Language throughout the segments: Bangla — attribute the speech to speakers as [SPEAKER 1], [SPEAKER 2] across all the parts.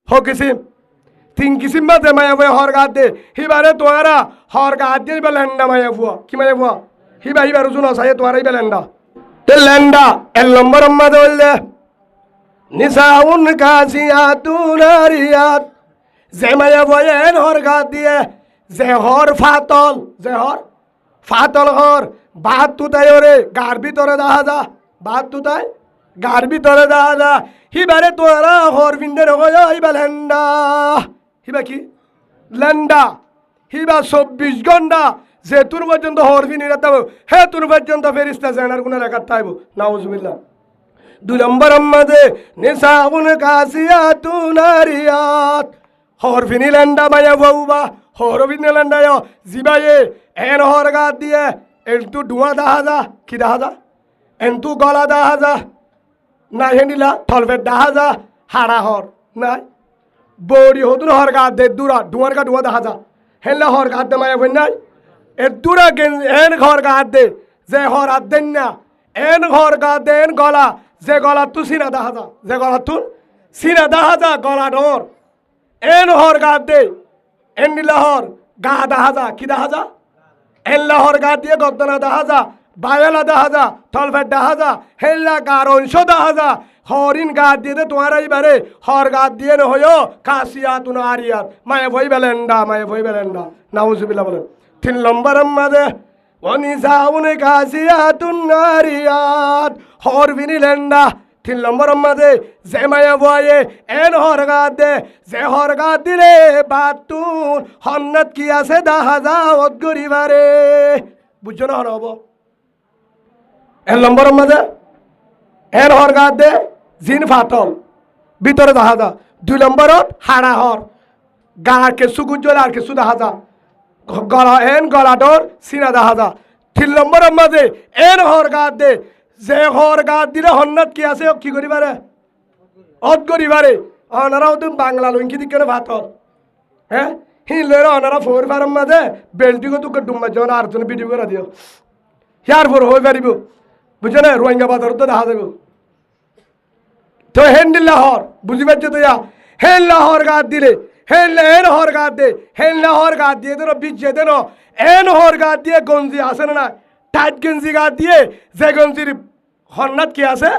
[SPEAKER 1] हो किसिम 3 किसिम बाते माया हुआ हर गाद दे हिबारे तुम्हारा हर गाद दे हिबा लैंडा माया हुआ कि माया हुआ हिबा हिबा रुजुन साये तुम्हारा हिबा लैंडा ते लैंडा एल नंबर अम्मा दोल दे निसाउन कासियातुन नारियात जे माया हुआ एन हर गाद दिए जे हर फातल हर बात तू ताई ओरे गार ভিতরে দেখা যা बात तू ताई गार ভিতরে দেখা যা हिबारे तुम्हारा हर विंडे रगया हिबा लैंडा हिबा की लैंडा हिबा 24 घंटा जे तुर पर्यন্ত হরফি নিরাতাব হে তুর পর্যন্ত ফেরেশতা জানার গুনাহ লেখা থাকবে নাউজুবিল্লাহ 2 নম্বর আমাদে নিসাউন কাসিয়াতুন নারিয়াত হরফি নিলান্ডা মায়া বাবা হরফি নিলান্ডা জিবায়ে এন হরগা দিয়ে এন্টু ডুয়া দাহাজা কি দাহাজা এন্টু গলা দাহাজা না হেনিলা থলফে দাহাজা হাড়া হর নাই বড়ি হদুর হরগা দে দুরা ডুয়ার গা ডুয়া দাহাজা হেলা হরগা দে মায়া বন্নাই এ দুরা গেন এন হরগা দে যে হর আদেন না এন হরগা দেন গলা যে গলা তু সিনা দাহাজা যে গলা তু সিনা দাহাজা গলা ডর এন হরগা দে এন নিলাহর গা দাহাজা কি দাহাজা এন লাহর গা দিয়ে গদ্দনা দাহাজা বায়ালা দাহাজা থলফেট দাহাজা হেল্লা গার অংশ দাহাজা হরিণ গা দিয়ে দে তোমার এইবারে হর গা দিয়ে নহয়ও কাসিয়াতুন আরিয়াত মায়ে ভই বেলেন্ডা নাউজুবিল্লাহ বলেন 3 নম্বর আমাদে ওয়ানিসাউন কাসিয়াতুন নারিয়াত হর বিনিলেন্ডা 3 নম্বর আমাদে যে মায়া বয়ে এন হর গা দে যে হর গা দিলে বাতুন হন্নত কি আছে দাহাজা ওদ গরিবারে বুঝছো না হবো 1 নম্বর আমাদে এর হর গা দে জিন ফাতল ভিতরে দাহাজা 2 নম্বরত হাড়া হর গা কে সুগুজল আর কে সুদাহাজা গলা এন গলা ডর সিনা দাহাজা 3 নম্বর আমাদে এর হর গা দে যে হর গা দিলে হন্নত কি আছে কি করিবারে অদ করিবারে অনারাও তুমি বাংলা লঙ্কি দিকে ভাতর হ্যাঁ হিলের অনারা ফোর ফার্ম মাঝে বেল্টিকে তোকে ডুম্বা জন আর জন্য ভিডিও করে দিও ইয়ার ফোর হয়ে পারিব বুঝছো না রোহিঙ্গা বাজার তো দেখা দেব তো হেন্ডিল্লা হর বুঝি পারছো তো ইয়া হেল্লা হর গা দিলে হেল্লা এন হর গা দে হেল্লা হর গা দিয়ে দেন বিজে দেন এন হর গা দিয়ে গঞ্জি আসে না টাইট গেঞ্জি গা দিয়ে যে গঞ্জির হন্নাত কি আছে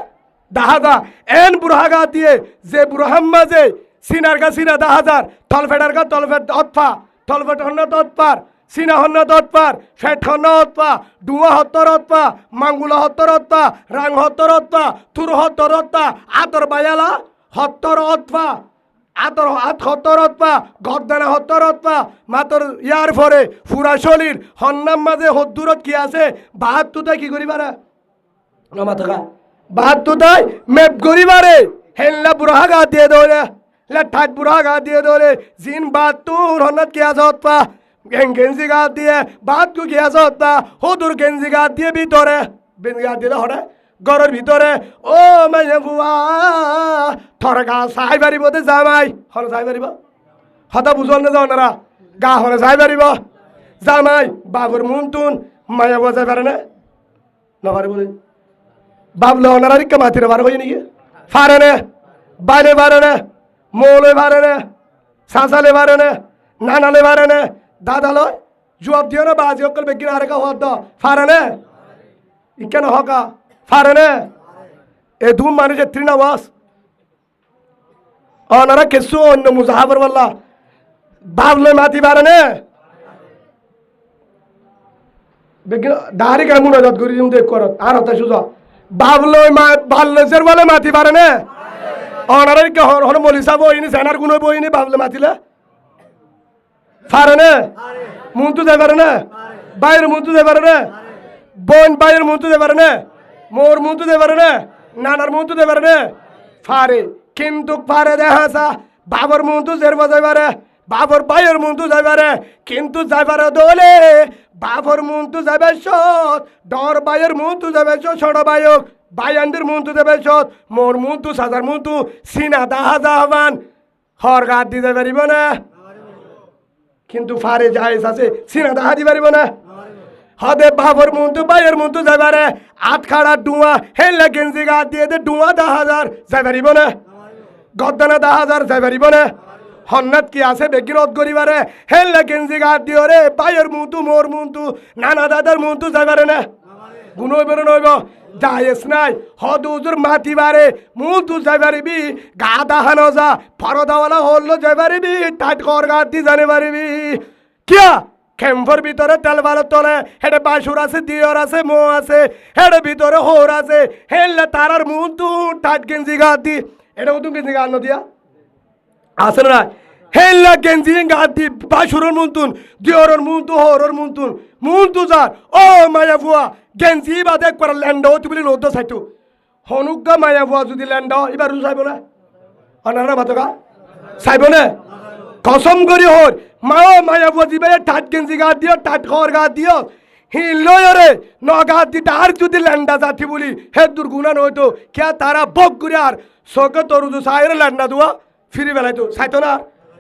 [SPEAKER 1] দাহাজা এন বুড়া গা দিয়ে যে বুড়াহাম মাঝে সিনার গা সিনা দাহাজার তলফেটার গা তলফেট অতফা তলফেট হন্নাত অতপার সিনা হন্নাত অতপার ফেট হন্না অতপা ডুয়া হত্তর অতপা মাঙ্গুলা হত্তর অতপা রাং হত্তর অতপা থুর হত্তর অতপা আতর বায়ালা হত্তর অতপা আতর হাত হত্তর অতপা গদ্দানা হত্তর অতপা মাতর ইয়ার ফরে ফুরা শরীর হন্নাম মাঝে হদ্দুরত কি আছে বাহাত্তুতাই কি করিবারে মাথা বাহাত্তুতাই মেপ করিবারে হেল্লা বুড়া গা দিয়ে দৌড়ে ঠাট বুড়া গা দিয়ে দৌড়ে জিন বাহাত্তুর হন্নাত কি আছে অতপা গেঞ্জি গা দিয়ে বাহাত্তু কি আছে অতপা হদুর গেঞ্জি গা দিয়ে ভিতরে বেঞ্জি গা দিয়ে হরে ঘরের ভিতরে ও মাইয়া বুয়া থর গা চাই পারিব দে জামাই হরে চাই পারিব হতা বুঝল না যাও নারা গা হরে চাই পারিব জামাই বাবুর মুন্তুন মায়া বুয়া যাই পারে না নপারিব বাবলে ওনারা রিক্কা মাতিরে বার হয়ে নাকি পারে না বাইরে পারে না মৌলে পারে না শাসালে পারে না নানালে পারে না দাদালয় জবাব দিও না বাজি অকল বেগিন আরেকা হওয়ার দাও পারে না ইকেন হকা পারে না এ ধুম মানুষের তৃণাবাস ওনারা কেসু অন্য মুজাহাবর বললা বাবলে মাতি পারে না দাঁড়ি কেমন মনোজাত করি দেখ করত আর হতে সুজা বাবলে বাল্লেসের বলে মাতি পারে না ওনারা হন মলিসা বইনি সেনার গুণ বইনি বাবলে মাতিলে পারে না মুন্তু যাই পারে না বাইরের মুন্তু যাই পারে না বোন বাইরের মুন্তু যাই পারে না মোর মুন্তু যাই পারে না নানার মুন্তু যাই পারে না পারে কিন্তু পারে দেখা বাবার মুন্তু জের যাই পারে বাবর বাইয়ের মুন্তু যাই পারে কিন্তু যাই পারে দোলে বাবর মুন্তু যাবে সৎ ডর বাইয়ের মুন্তু যাবে ছোট বায়ক বাইয়ান্দির মুন্তু যাবে সৎ মোর মুন্তু সাজার মুন্তু সিনা দাহা দাহবান হর গাত দিতে পারিব না কিন্তু ফারে জায়েজ আছে সিনা দাহা দি পারিব না হদে বাবর মুন্তু বাইয়ের মুন্তু যাই পারে আট খাড়া ডুয়া হেলে গেঞ্জি গাত দিয়ে দে ডুয়া 10,000 যাই পারিব না গদ্দানা 10,000 যাই পারিব না হন্নাত কি আছে বেগিনত করিবারে হেল্লা গেঞ্জি গাত দিও রে পায়ের মুতু মোর মুতু নানা দাদার মুতু যাই পারে না গুনো বেরো নইব যাইস নাই হদুজুর মাতি বারে মুতু যাই পারিবি গা দাহানো যা ফরদাওয়ালা হল্লো যাই পারিবি টাট কর গাত দি জানে পারিবি কিয়া খেম্পর ভিতরে তেল বালত তলে হেডে বাসুর আছে দিয়র আছে মো আছে হেডে ভিতরে হোর আছে হেললে তারার মুতু টাট গেঞ্জি গাত দি এটা তো গেঞ্জি গাত নদিয়া আছে না হেল্লা গেঞ্জি গাত দি বাসুরের মুন্তুন দিয়রের মুন্তু হোরের মুন্তু যার ও মায়া ফুয়া গেঞ্জি বাদ একবার ল্যান্ড হতে বলি নদ্য সাইটু হনুকা মায়া ফুয়া যদি ল্যান্ড এবার চাইব না অনারা ভাতকা চাইব না কসম করি হর মাও মায়া ফুয়া দিবে টাট গেঞ্জি গাত দিও টাট খর গাত দিও হিলরে নগাত দি তার যদি ল্যান্ডা যাতি বলি হে দুর্গুণা নয়তো কে তারা বক করে আর সকে তরুজু সাইরে ল্যান্ডা দুয়া ফিরি বেলাইতো চাইতো না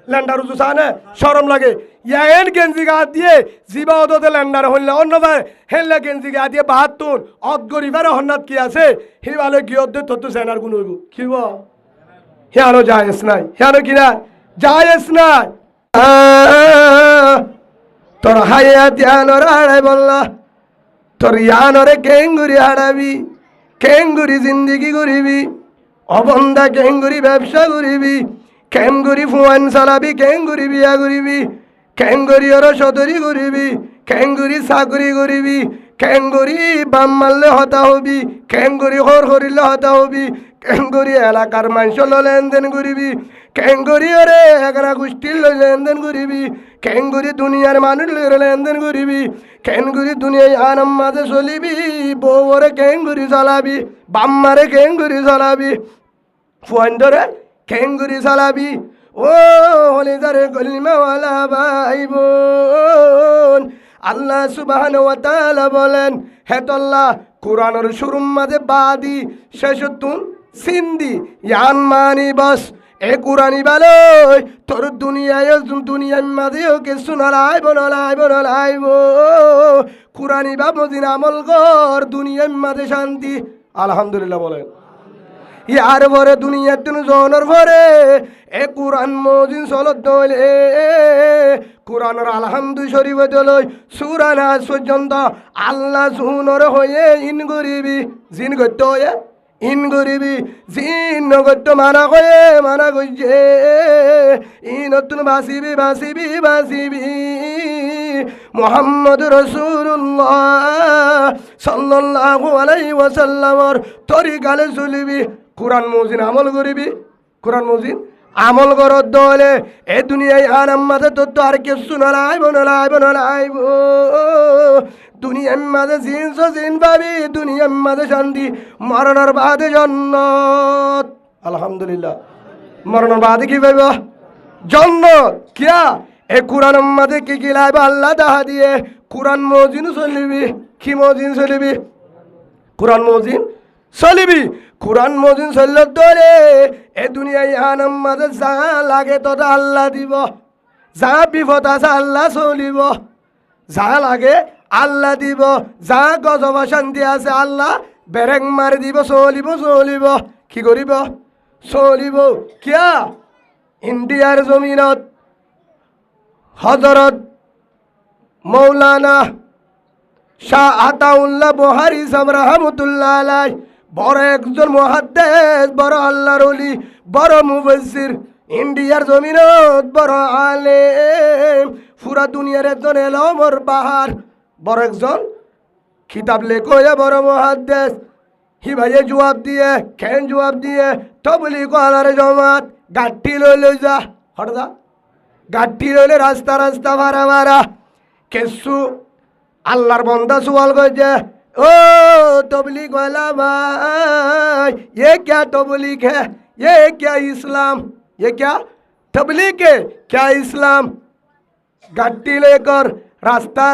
[SPEAKER 1] ল্যান্ডার উজু চানে সরম লাগে ইয়ান গেঞ্জি গাত দিয়ে জিবা ওদতে ল্যান্ডার হইলে অন্য ভাই হেললে গেঞ্জি গাত দিয়ে বাহাত্তুন অদ গরিবারে হন্নাত কি আছে হি ভালো কি অদ্দে তত্ত্ব সেনার গুণ হইব কি হিয়ানো যায়স নাই হিয়ানো কিনা যায়স নাই তোর হাইয়া ধ্যানর হারাই বললা তোর ইয়ানরে কেঙ্গুরি হারাবি কেঙ্গুরি জিন্দিগি করিবি অবন্ধা কেঙ্গুরি ব্যবসা করিবি কেঙ্গুরি ফুয়ান চালাবি কেঙ্গুরি বিয়া করিবি কেঙ্গুরি ওর সদরি করিবি কেঙ্গুরি চাকরি করিবি কেঙ্গুরি বাম মারলে হতা হবি কেঙ্গুরি হর হরিলে হতা হবি কেঙ্গুরি এলাকার মানুষ লেনদেন করিবি কেঙ্গুরি ওরে এগারা গোষ্ঠীর লেনদেন করিবি কেঙ্গুরি দুনিয়ার মানুষ লেনদেন করিবি কেঙ্গুরি দুনিয়ায় আনাম মাঝে চলিবি বউ ওরে কেঙ্গুরি চালাবি বাম্মারে কেঙ্গুরি চালাবি ফুয়ান ধরে কেঙ্গুরি চালাবি ও হলে যারে কলিমাওয়ালা ভাই বোন আল্লাহ সুবহানাহু ওয়া তাআলা বলেন হেতল্লাহ কুরআনের শুরুর মাঝে বাদি শেষতুন সিন্দি ইয়ান মানি বস এ কুরআনি বালয় তোর দুনিয়ার মাঝেও কিছু নলাইব কুরআনি বাবদিন আমল কর দুনিয়ার মাঝে শান্তি আলহামদুলিল্লাহ বলেন ইয়ার ভরে দুনিয়ার তুন জনের ভরে এ কুরআন মজিন চলত দলে কুরআনের আলহামদু শরীফ দলই সূরা নাস পর্যন্ত আল্লাহ সুনর হয়ে ইন গরিবি জিন গত্য হয়ে ইন গরিবি জিন নগত্য মানা কইছে ইন নতুন বাসিবি মুহাম্মদ রাসূলুল্লাহ সাল্লাল্লাহু আলাইহি ওয়াসাল্লামর তরিকালে চলিবি কুরআন মজিন আমল করিবি কুরআন মজিন আমল করত দলে এ দুনিয়ায় আনাম মাঝে তো আর কিছু নলাইব দুনিয়ার মাঝে জিন পাবি দুনিয়ার মাঝে শান্তি মরণের বাদে জান্নাত আলহামদুলিল্লাহ মরণের বাদে কি পাইব জান্নাত কিয়া এ কুরআন মাঝে কি লাইব আল্লাহ দাহা দিয়ে কুরআন মজিন চলিবি কি মজিন চলিবি কুরআন মজিন চলিবি কুরআন মজিন চলল দলে এ দুনিয়ায় আনাম মাঝে যা লাগে তো আল্লাহ দিব যা বিপদ আছে আল্লাহ চলিব যা লাগে আল্লাহ দিব যা গজব শান্তি আছে আল্লাহ বেরেং মারি দিব চলিব কি করিব চলিব কিয়া ইন্ডিয়ার জমিনত হযরত মৌলানা শাহ আতাউল্লাহ বুখারী সাহেব রাহমাতুল্লাহ আলাইহি বড় একজন মুহাদ্দিস বড় আল্লাহর ওলি বড় মুফাসসির ইন্ডিয়ার জমিনত বড় আলেম পুরা দুনিয়ার একজন এলমর বাহার বড় একজন কিতাব লেখে বড় মুহাদ্দিস হি ভাইয়ে জবাব দিয়ে কেন জবাব দিয়ে তবলিগ আলার জমাত গাঠি লই যা হট যা গাঠি লইলে রাস্তা ভাড়া কেসু আল্লাহর বন্দা সুয়াল কইছে ओ तबलीग वाला भाई ये क्या तबलीग है ये क्या इस्लाम ये क्या तबलीग है क्या इस्लाम गड्डी लेकर रास्ता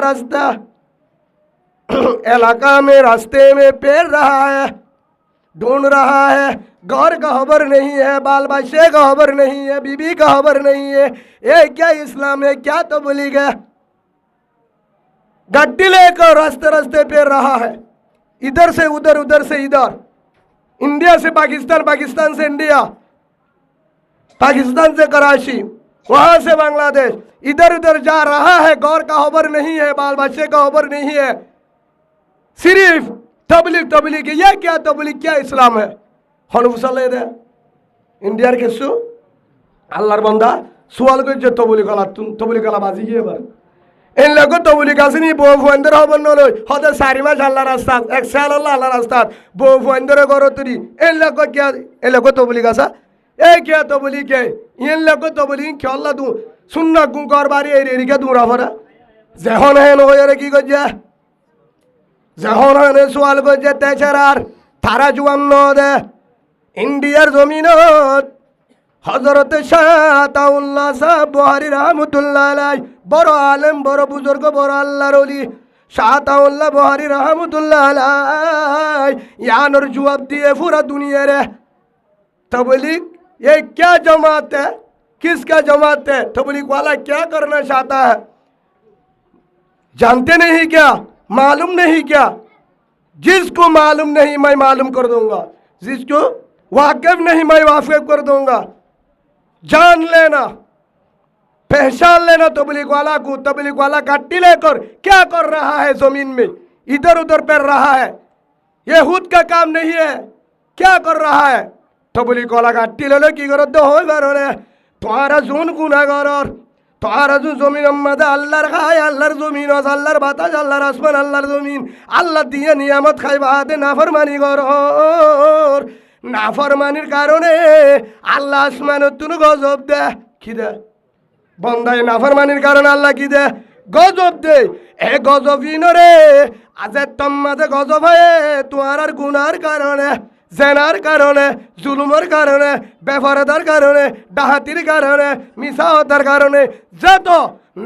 [SPEAKER 1] इलाका में रास्ते में पेर रहा है ढूंढ रहा है घर का खबर नहीं है बाल बच्चे का खबर नहीं है बीबी का खबर नहीं है ये क्या इस्लाम है क्या तबलीग है गड्डी लेकर रास्ते पे रहा है इधर से उधर से इधर इंडिया से पाकिस्तान पाकिस्तान से इंडिया पाकिस्तान से कराची, वहां से बांग्लादेश, इधर उधर जा रहा है, गौर का खबर नहीं है, बाल बच्चे का खबर नहीं है, सिर्फ तबलीग। ये क्या तबलीग, क्या इस्लाम है? हनुफुसाले दे इंडियार केसु আল্লাহর বান্দা সোয়াল করছে তবলিগ কলা বাজি গিয়ে এবার এর লোক তবলিগ আসেনি বউ ফুয়েন্দের হবর নলই হতে 4 মাস আল্লাহ রাস্তা এক সাল আল্লাহ রাস্তা বউ ফুয়েন্দের ঘর তরি এর লোক কে এর লোক তবলিগ আসা এই কে তবলিগ কে এর লোক তবলিগ কে আল্লাহ দু সুন্নাহ গুন করবারি এই রেরিকে দূরা ফরা যখন হেন হয়ে কি করছে যখন হেন সোয়াল করছে তেছাড়ার তারা জুয়ান্ন দে ইন্ডিয়ার জমিনত হজরত শাহতাউল্লাহ সাহেব বুহারি রহমতুল্লাহ আলাই বড় আলেম বড় বুজুর্গ বড় আল্লাহর ওলি শাহতাউল্লাহ বুহারি রহমতুল্লাহ আলাই ইয়ানোর জবাব দিয়ে पूरा दुनिया रे तबलीग ये क्या जमात है, किसका जमात है, तबलीग वाला क्या करना चाहता है, जानते नहीं क्या, मालूम नहीं क्या? जिसको मालूम नहीं मैं मालूम कर दूंगा, जिसको वाकिफ नहीं मैं वाकिफ कर दूंगा। जान लेना, पहचान लेना तबलीग वाला को। तबलीग वाला काटी लेकर क्या कर रहा है, जमीन में इधर उधर पैर रहा है, ये खुद का काम नहीं है, क्या कर रहा है? तबलीग वाला काटी ले की करो तो हो रे तुम्हारा जोन गुनाहगार तुम्हारा जो जमीन मदा अल्लाहर खाए, अल्लाहर जमीन अल्लाहर बातास, अल्लाहर आसमान, अल्लाहर जमीन, अल्लाह दिए नियामत खाई बाते नाफरमानी करो। নাফরমানির কারণে আল্লাহ আসমানের তুন গজব দে কি দে বন্দায় নাফরমানির কারণে আল্লাহ কি দে গজব দে এ গজবিন রে আজে তোমাদের গজব হয় তোমার গুনার কারণে, জেনার কারণে, জুলুমের কারণে, বেফরদার কারণে, ডাহাতির কারণে, মিসাওয়াতার কারণে, যত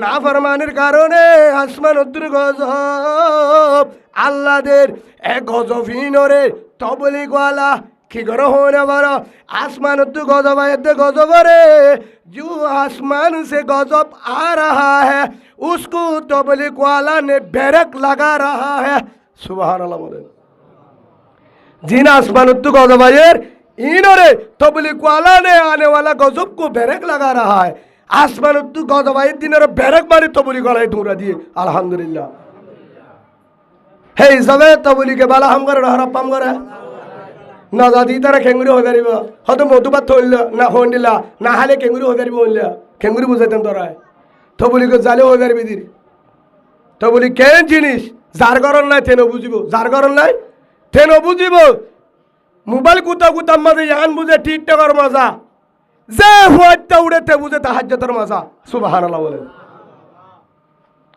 [SPEAKER 1] নাফরমানির কারণে আসমানের তুন গজব আল্লাহদের এ গজবিন রে তবলিগওয়ালা কি করে होने वाला आसमान तो गजब है, गजब रे जो आसमान से गजब आ रहा है उसको तबलीग वाला ने बैरक लगा रहा है। सुभान अल्लाह बोले जिन आसमान तो गजब है इन्होंने तबलीग वाला ने आने वाला गजब को बैरक लगा रहा है। आसमान तो गजब है दिन बैरक मारी तबलीग वाला ढूंढा दिए अल्हम्दुलिल्लाह है सबे तबलीग के बाला हम कर रहा हम कर না যদি তারা খেঙ্গুরি হয়ে পারিব হয়তো মধুপাত থইল না হন্ডিলা না হালে খেঙ্গুরি হয়ে পারিব বললে খেঙ্গুরি বুঝাইতেন তোরা তবলিকে জালে হয়ে পারবি দির তবলি কেন জিনিস যার গরম নাই তেন বুঝিব, যার গরম নাই তেন বুঝিব। মোবাইল কুতা কুতার মাঝে ইয়ান বুঝে টিকটকের মজা যে হুয়াইটা উড়েতে বুঝে তাহাজ্জুদের মজা। সুবহানাল্লাহ বলেন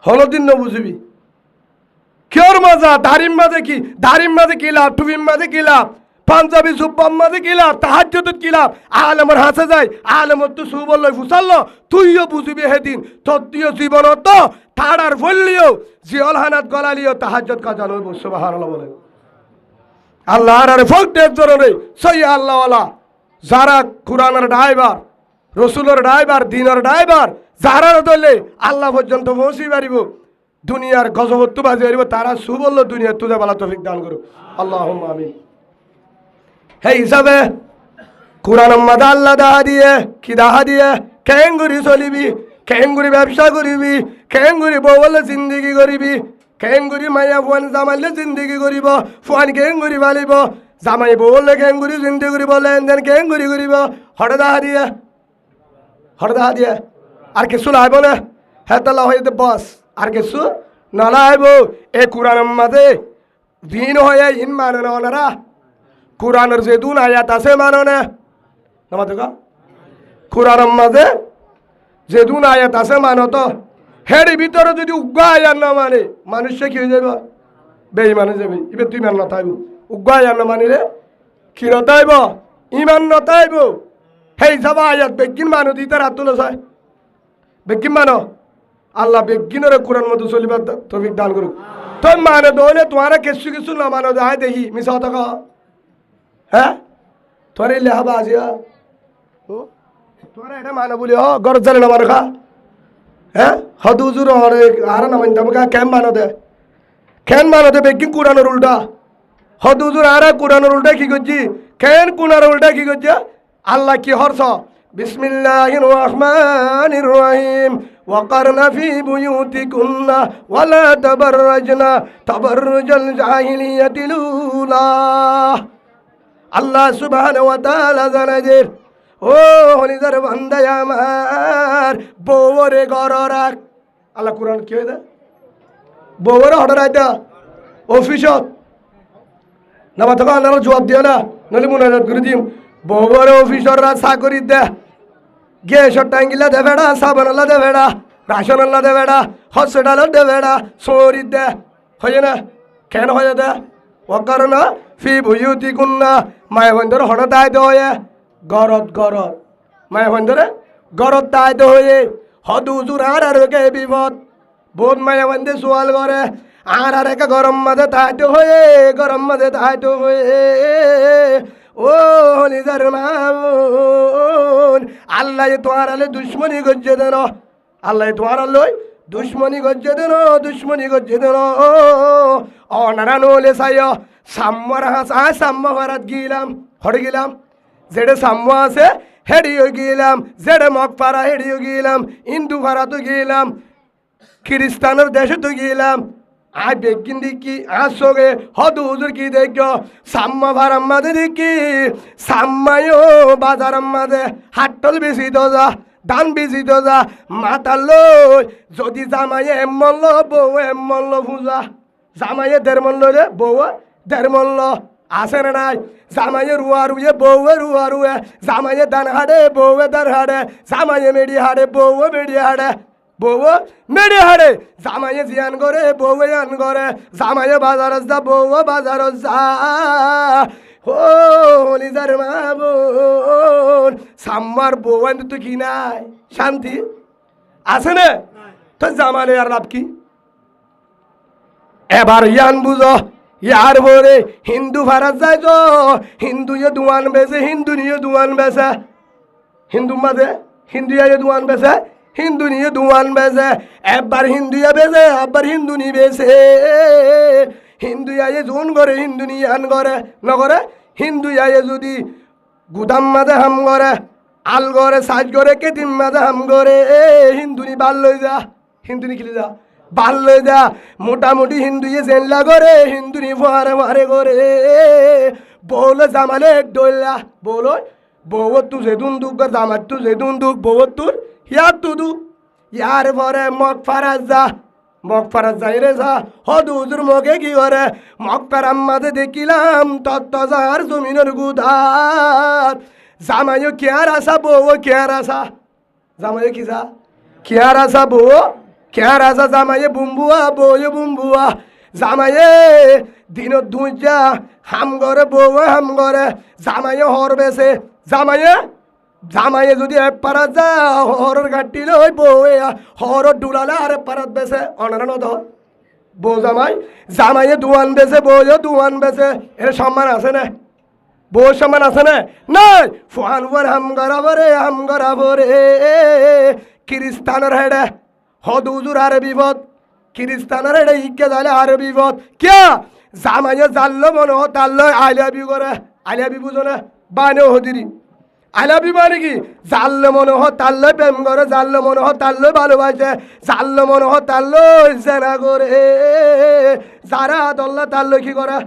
[SPEAKER 1] হলদিন ন বুঝিবি কিয়র মজা দারিম মাঝে কি, দারিম মাঝে কি লাভ, টুবিম মাঝে কি লাভ, পাঞ্জাবি জুব্বাম মাঝে কি লাভ, তাহাজ্জুদত কি লাভ, আলেমর হাসে যায় আলেমর তো সুবল লই ফুসাল্ল তুইও বুঝিবি হেদিন তত্ত্বীয় জীবনত তাড়ার ফললিও জিয়ল হানাত গলালিও তাহাজ্জুদ কাজা লইব। সুবহানাল্লাহ বলেন আল্লাহর আরে ফক দেব জররে সই আল্লাহওয়ালা যারা কুরআনের ড্রাইভার, রসুলের ড্রাইভার, দিনের ড্রাইভার যারা দলে আল্লাহ পর্যন্ত পৌঁছি পারিব, দুনিয়ার গজবত্তু বাজি পারিব, তারা সুবল দুনিয়ার তুজা বালা তৌফিক দান করুক আল্লাহুম্মা আমিন। হে হিসাবে কোরআন মাদা আল্লাহ দাহা দিয়ে কি দাহা দিয়ে কেঙ্গুরি চলিবি, কেঙ্গুরি ব্যবসা করিবি, কেঙ্গুরি বউলে জিন্দগি করিবি, কেঙ্গুরি মাইয়া ফুয়ান জামাইলে জিন্দগি করিব, ফুয়ান কেঙ্গুরি বালিব, জামাই বউলে কেঙ্গুরি জিন্দগি করিব, লেনদেন কেঙ্গুরি করিব, হঠাৎ দাহা দিয়ে আর কিছু লাইব না হ্যাঁ তালা হয়ে বস আর কিছু না লাইব। এ কোরআন মাদে ভিন হয়ে ইন মানে না ওনারা কোরআনের যে দুন আয়াত আছে মানো না নামাতে কা কোরআনের মাঝে যে দুন আয়াত আছে মানো তো হেড়ি ভিতরে যদি উগ্র আয়াত না মানে মানুষ কি হয়ে যাবে বেঈমান হয়ে যাবে। এবার তুই মান না তাইব উগ্র আয়াত না মানিলে কি নতাইব ইমান নতাইব। হেই যাবা আয়াত বেগিন মানো দিতে রাত তুলে যায় বেগিন মানো আল্লাহ বেগিনের কোরআন মতো চলিবার তৌফিক দান করুক। তো মানে দৌলে তোমারা কিছু না মানো যায় দেখি মিছা কথা হ্যাঁ তোর এই লেহাবা আজিয়া তোরা এটা মানো বলি গরজ জানে না মানো খা হ্যাঁ হদুজুর আর না মানতাম কা কেন মানো দে বেগিন কোরআনের উল্টা হদুজুর আর কোরআনের উল্টা কি করছি কেন কোরআনের উল্টা কি করছে আল্লাহ কি হরছ বিসমিল্লাহির রহমানির রহিম ওয়াকারনা ফি বুয়ুতিকুন্না ওয়ালা তাবাররাজনা তাবাররুজাল জাহিলিয়াতিল উলা। আল্লাহ সুবহানাহু ওয়া তাআলা জানাজের ও হলিদার বান্দা আমার বউরে ঘর রাখ। আল্লাহ কুরআন কি হইদা বউরে অর্ডার আইতা অফিসত নামা তখন আল্লাহর জবাব দিও না, নলি মুনাজাত করে দিম। বউরে অফিসররা চাকরি দে, গ্যাসর টাঙ্গিলা দে বেড়া, সাবান আল্লাহ দে বেড়া, রাশন আল্লাহ দে বেড়া, হসপিটাল দে বেড়া, সরি দে হয়ে না কেন হয়ে দে ও কারণ ফি বুয়ুতিকুন্না মায় বন্ধুর হঠাৎ আইতে হয়ে গরত গরত মায় বন্ধুরে গরত আইতে হয়ে হদুজুর আর কে বিপদ বোধ মায়া বন্ধে সোয়াল করে আর একা গরম মাঝে তাইতে হয়ে গরম মাঝে তাইতে হয়ে ও নিজার মামুন আল্লাহ তোমার আলে দুশ্মনী গজ্জে দেন, আল্লাহ তোমার আলোয় দুশ্মনী গজ্জে দেন, দুশ্মনী গজ্জে দেন অনারান হলে চাই সাম্যর হাস আয় সাম্য ভারাত গিলাম হরে গেলাম যেটা সাম্য আছে হেডিও গিলাম, যেটা মগ পাড়া হেডিও গিলাম, হিন্দু ভাড়াতো গিলাম, খ্রিস্টানের দেশে তো গিলাম। আয় বেগিন দেখি আজ সঙ্গে হদু হুজুর কি দেখো সাম্মা ভাড়ার মাঝে দেখি সাম্মায়ও বাজারের মাঝে হাটল বেশি তো যা ধান বেশি তো যা মাতাল যদি জামাইয়ে এমল বউ এমল পূজা জামাইয়ে দেড় মল্ল রে বউ দেড় মল্ল আসে না নাই জামাইয়ে রুয়া রুয়ে বউয়ে রুয়া রুয়ে জামাইয়ে দান হাড়ে বউয়ে দান হাড়ে জামাইয়ে মেডি হাড়ে বউয়ে মেডি হাড়ে বউ মেডি হাড়ে জামাইয়ে জিয়ান করে বউয়ে আন করে জামাইয়ে বাজার যা বউ বাজার যা ও নিজার মামুন সাম্মার বউ তো কি নাই শান্তি আছে না তো জামালে আর লাভ কি এবার ইয়ান বুঝো ইয়ার ভরে হিন্দু ভারত যায় তো হিন্দু ইয়ে দুয়ান বেছে হিন্দু নিয়ে দুয়ান বেছে হিন্দু মাঝে হিন্দু ইয়ে দুয়ান বেছে হিন্দু নিয়ে দুয়ান বেছে একবার হিন্দু ইয়ে বেছে একবার হিন্দু নিয়ে বেছে হিন্দু ইয়ে জোন করে হিন্দু নিয়ে আন করে নগরে হিন্দু ইয়ে যদি গুদাম মাঝে হাম করে আল করে সাজ করে কেতিম মাঝে হাম করে হিন্দু নি বাল লই যা হিন্দু নি খেলে যা বাল লই যা মোটামুটি হিন্দু ইয়ে জেনলা করে হিন্দু নি ফারে মারে করে বলে জামালে এক ডইলা বলো বউ তুঝে দুন দুঃখ জামার তুঝে দুন দুঃখ বউ তুর ইয়ার তুদু ইয়ার পরে মগ ফারাজ যা মগ ফারাজ যাই রে যা হদু হুজুর মগে কি করে মগ ফারাম মাঝে দেখিলাম তত্তজার জমিনের গুদার জামাইও কেয়ার আসা বউ কেয়ার আসা জামাইও কি যা কেয়ার আসা বউ কেয়ার আসা জামাইয়ে বুম্বুয়া বউয়ে বুম্বুয়া জামাইয়ে দিনত ধুঁজা হাম করে বউ হাম করে জামাইয়ে হর বেছে জামাইয়ে জামাইয়ে যদি এক পারাত যা হরের গাঁটি লই বউয়ে হর ডুলালে আর এক পারাত বেছে অনারানো ধর বউ জামাই জামাইয়ে দুয়ান বেছে বউয়ে দুয়ান বেছে এর সম্মান আছে না বউ সম্মান আছে না নাই ফুয়ান বর হাম গরা বরে খ্রিস্টানের হেডে হদুজুর আর বিপদ খ্রিস্টানের হেডে ইকে যালে আর বিপদ কে জামাইয়ে জানলো মনে হ তাল্লো আইলাবি করে আইলাবি বুঝো না বানে হদিরি আইলাবি মানে কি জানলো মনে হ তাল্লো প্রেম করে জানলো মনে হ তাল্লো ভালোবাসে জানলো মনে হ তাল্লো জেনা করে যারা দল্লা তাল্লো কি করে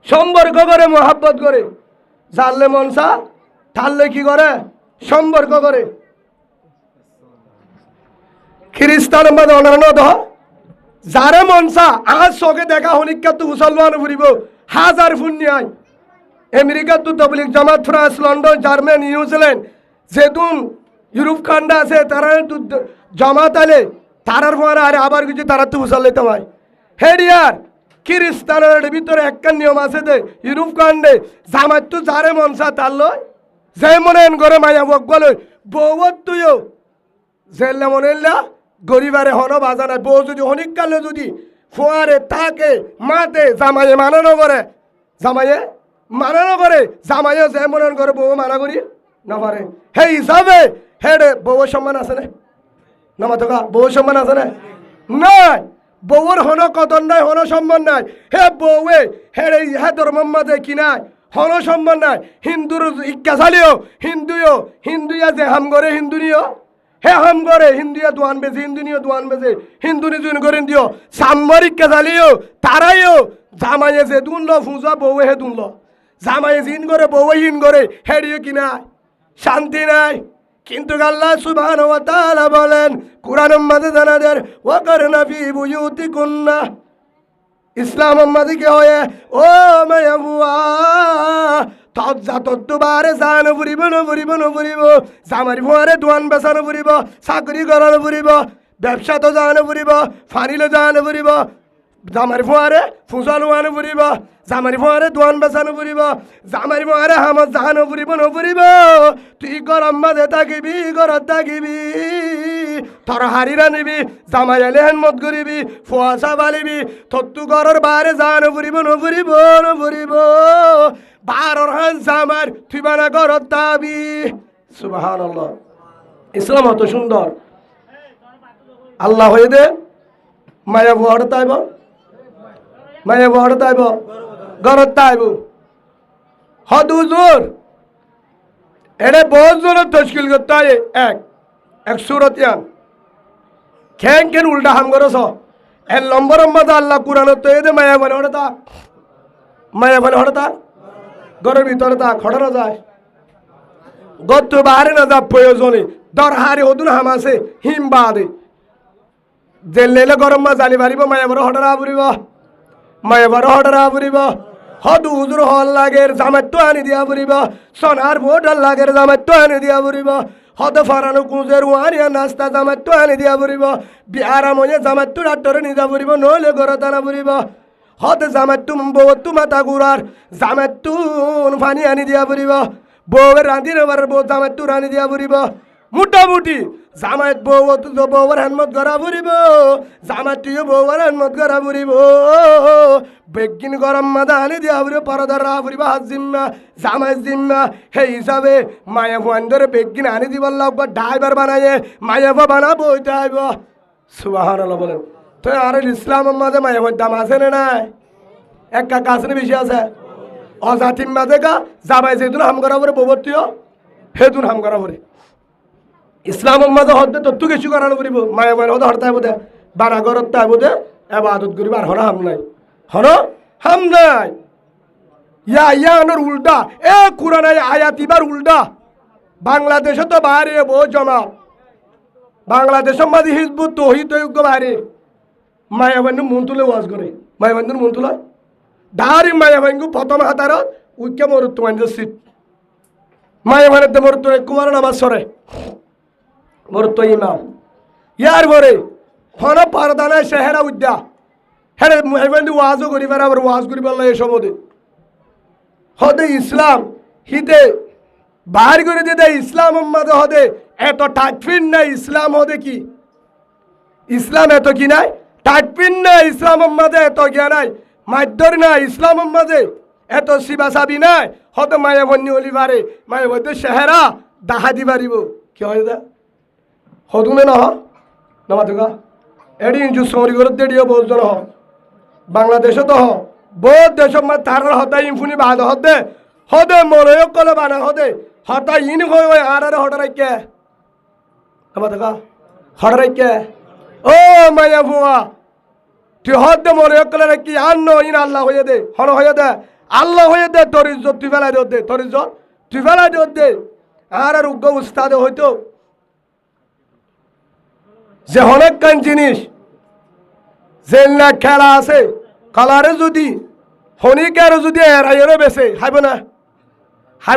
[SPEAKER 1] সম্পর্ক করে মোহাব্বত করে জানলে মনসা তাল্লো কি করে সম্পর্ক করে খ্রিস্টান বাদে অনান্য দহ যারে মনসা আজ চোখে দেখা হনিকা তো মুসলমান ফুরিব হাজার ফুন্নি আয় আমেরিকা তো Tabligh Jamaat France London Germany New Zealand যেতুন ইউরোপ খান্ডা আছে তারা তো জামাত আলে তারার পরে আরে আবার কিছু তারা তো মুসল্লাই তোমায় হেডিয়ার খ্রিস্টানের ভিতরে একটা নিয়ম আছে যে ইউরোপ খান্ডে জামাত তো যারে মনসা তার লয় যে মনে করে মায়া বকবল বউত তুইও জেল্লা মনে গরিবারে হন বাজানা বউ যদি হনিক কালে যদি ফোয়ারে তাকে মাতে জামাইয়ে মানানো করে জামাইয়ে মানানো করে জামাইয়ে যে মনে করে বউ মানা করি না পারে হে হিসাবে হেডে বউ সম্মান আছে না নামা থকা বউ সম্মান আছে না নাই বউর হন কদর নাই হন সম্মান নাই হে বউয়ে হেডে হে ধর্মের মাঝে কি নাই হন সম্মান নাই হিন্দুর ইচ্ছা চালিও হিন্দুয়া যে হাম করে হিন্দু নিও হে হাম করে হিন্দুয়া দোয়ান বেছে হিন্দু নিও দোয়ান বেছে হিন্দু নিজুন করে দিও সাম্বার ইচ্ছা চালিও তারাইও জামাইয়ে যে দুনলো ফুজা বউয়ে হে দুনলো জামাইয়ে জিন করে বউয়ে হিন করে হেডিও কি নাই শান্তি নাই কিন্তু আল্লাহ সুবহানাহু ওয়া তাআলা বলেন কুরআনের মধ্যে জানাদের ওয়া কারনা ফি বুয়ুতিকুন্না ইসলাম মাদিকে হয়ে ও মায়া বুয়া তজ্জা তত্তুবারে জান ফুরিব নফুরিব জামারি ফুয়ারে দোয়ান বেচানো ফুরিব চাকরি করানো ফুরিব ব্যবসা তো জানো ফুরিব ফানিলে জানো ফুরিব জামারি ফুয়ারে ফুসানো আনো ফুরিব জামারি ফুয়ারে দোয়ান বেচানো ফুরিব জামারি ফুয়ারে হামত জানো ফুরিব নফুরিব তুই গরম মাঝে থাকিবি ঘৰত থাকিবি তোর হারিরা নিবি জামাই এলে হেনমত করিবি ফুয়াশা বালিবি তত্তু ঘরের বারে জানো ফুরিব নফুরিব বারর হান জামার তুই বানা ঘৰত তাবি সুবহানাল্লাহ ইসলাম অত সুন্দর আল্লাহ হয়ে দে মায়া বড় তাইব ঘরত তাইব হদুজুর এটা বহুত জনের তশকিল করতে হয় এক সুরতিয়ান খেন উল্টা হাম করছ এর লম্বর আল্লাহ কুরআনত তো এদে মায়া বলে হড়তা ঘরের ভিতরে তা খড়ানো যায় গত বাহারে না যা প্রয়োজনে দর হারে হদুন হামাছে হিম বাদে যে লেলে গরম মা জালি পারিব মায়া বড় হটরা ফুরিব হদু হুজুর হল লাগের জামাত আনি দিয়া ফুরিব সোনার বোটাল লাগের জামাত আনি দিয়া ফুরিব হদ ফারানো কুঁজের ওয়ারিয়া নাস্তা জামাত আনি দিয়া ফুরিব বিয়ারা মনে জামাত ডাক্তর নিদা ফুরিব নইলে ঘরত আনা ফুরিব হদ জামাত বউ মাথা গুড়ার জামাত ফানি আনি দিয়া ফুরিব বউয়ের রাঁধি নেবার বউ জামাত রানি দিয়া ফুরিব মোটামুটি জামাত বউর হেনমত করা ফুরিব জামাতিও বউর হেনমত করা ফুরিব বেগিন গরম মাদা আনি দিয়া ফুরিব পরদার রা ফুরিব হাত জিম্মা জামাই জিম্মা সেই হিসাবে মায়া ফুয়ান ধরে বেগিন আনি দিবার লাগবে ড্রাইভার বানাইয়ে মায়া ফা বানাবো ওইটা আইব সুবহানাল্লাহ বলেন তো আর ইসলামের মাঝে মায়া ফুয়ার দাম আছে না নাই একটা কাছে বেশি আছে অজাতির মাঝে গা জামাই যেদিন হাম করা পরে বৌবর্তীয় সেদিন হাম করা পরে ইসলামের মাঝে হতে তত্ত্ব কিছু করানো করিব মায়া মায়ের হতে হরতাই বোধে বানা ঘরত তাই বোধে এবাদত করিব আর হর হাম নাই ইয়ানোর উল্টা এ কুরআনের আয়াত ইবার উল্টা বাংলাদেশে তো বাইরে বহু জমা বাংলাদেশের মাঝে হিজবুত তৌহিদ বাইরে মায়া বান্ধব মন তুলে ওয়াজ করে মায়া বান্ধব মন তুলে দাঁড়ি মায়া বান্ধব প্রথম হাতারত উইকে মরুত মাইন্ড সিট মায়া বান্ধব মরুত কুমার নামাজ সরে মরুত ইমাম ইয়ার পরে হন পারদানায় সেহেরা উদ্যা হ্যাঁ মাইবান্ধব ওয়াজও করিবার আবার ওয়াজ করিবার লাগে সমদে হদে ইসলাম হিতে বাহার করে দিয়ে দেয় ইসলাম মাঝে হদে এত টাটফিন নাই ইসলাম হদে কি ইসলাম এত কি নাই টাটফিন নাই ইসলাম মাঝে এত জ্ঞা নাই মাধ্যর নাই ইসলাম মাঝে এত শিবা সাবি নাই হতে মায়া বন্যী হলি পারে মায়া বন্ধ সেহেরা দাহা দি পারিব কি হয় দা হদুনে নহ নমাতুকা এডি ইঞ্জু সরি করে দেড়িও বহুজন হ বাংলাদেশে তো হ বহুত দেশ তার হতা ইনফুনি বাদ হদে হদে মরে কলে বানা হদে হতা ইন হয়ে আর হটারাইকে নমাতুকা হটারাইকে ও মায়া বুয়া তুই হদে মরে কলে রাখি আর ন ইন আল্লাহ হয়ে দে হন হয়ে দে আল্লাহ হয়ে দে তোর ইজ্জত তুই ফেলাই দে তোর ইজ্জত তুই ফেলাই দে আর উগ্র উস্তাদে হইতো যে অনেক কান জিনিস যে না খেলা আছে কালারে যদি হনিকারে যদি এরাইরে বেছে হাইব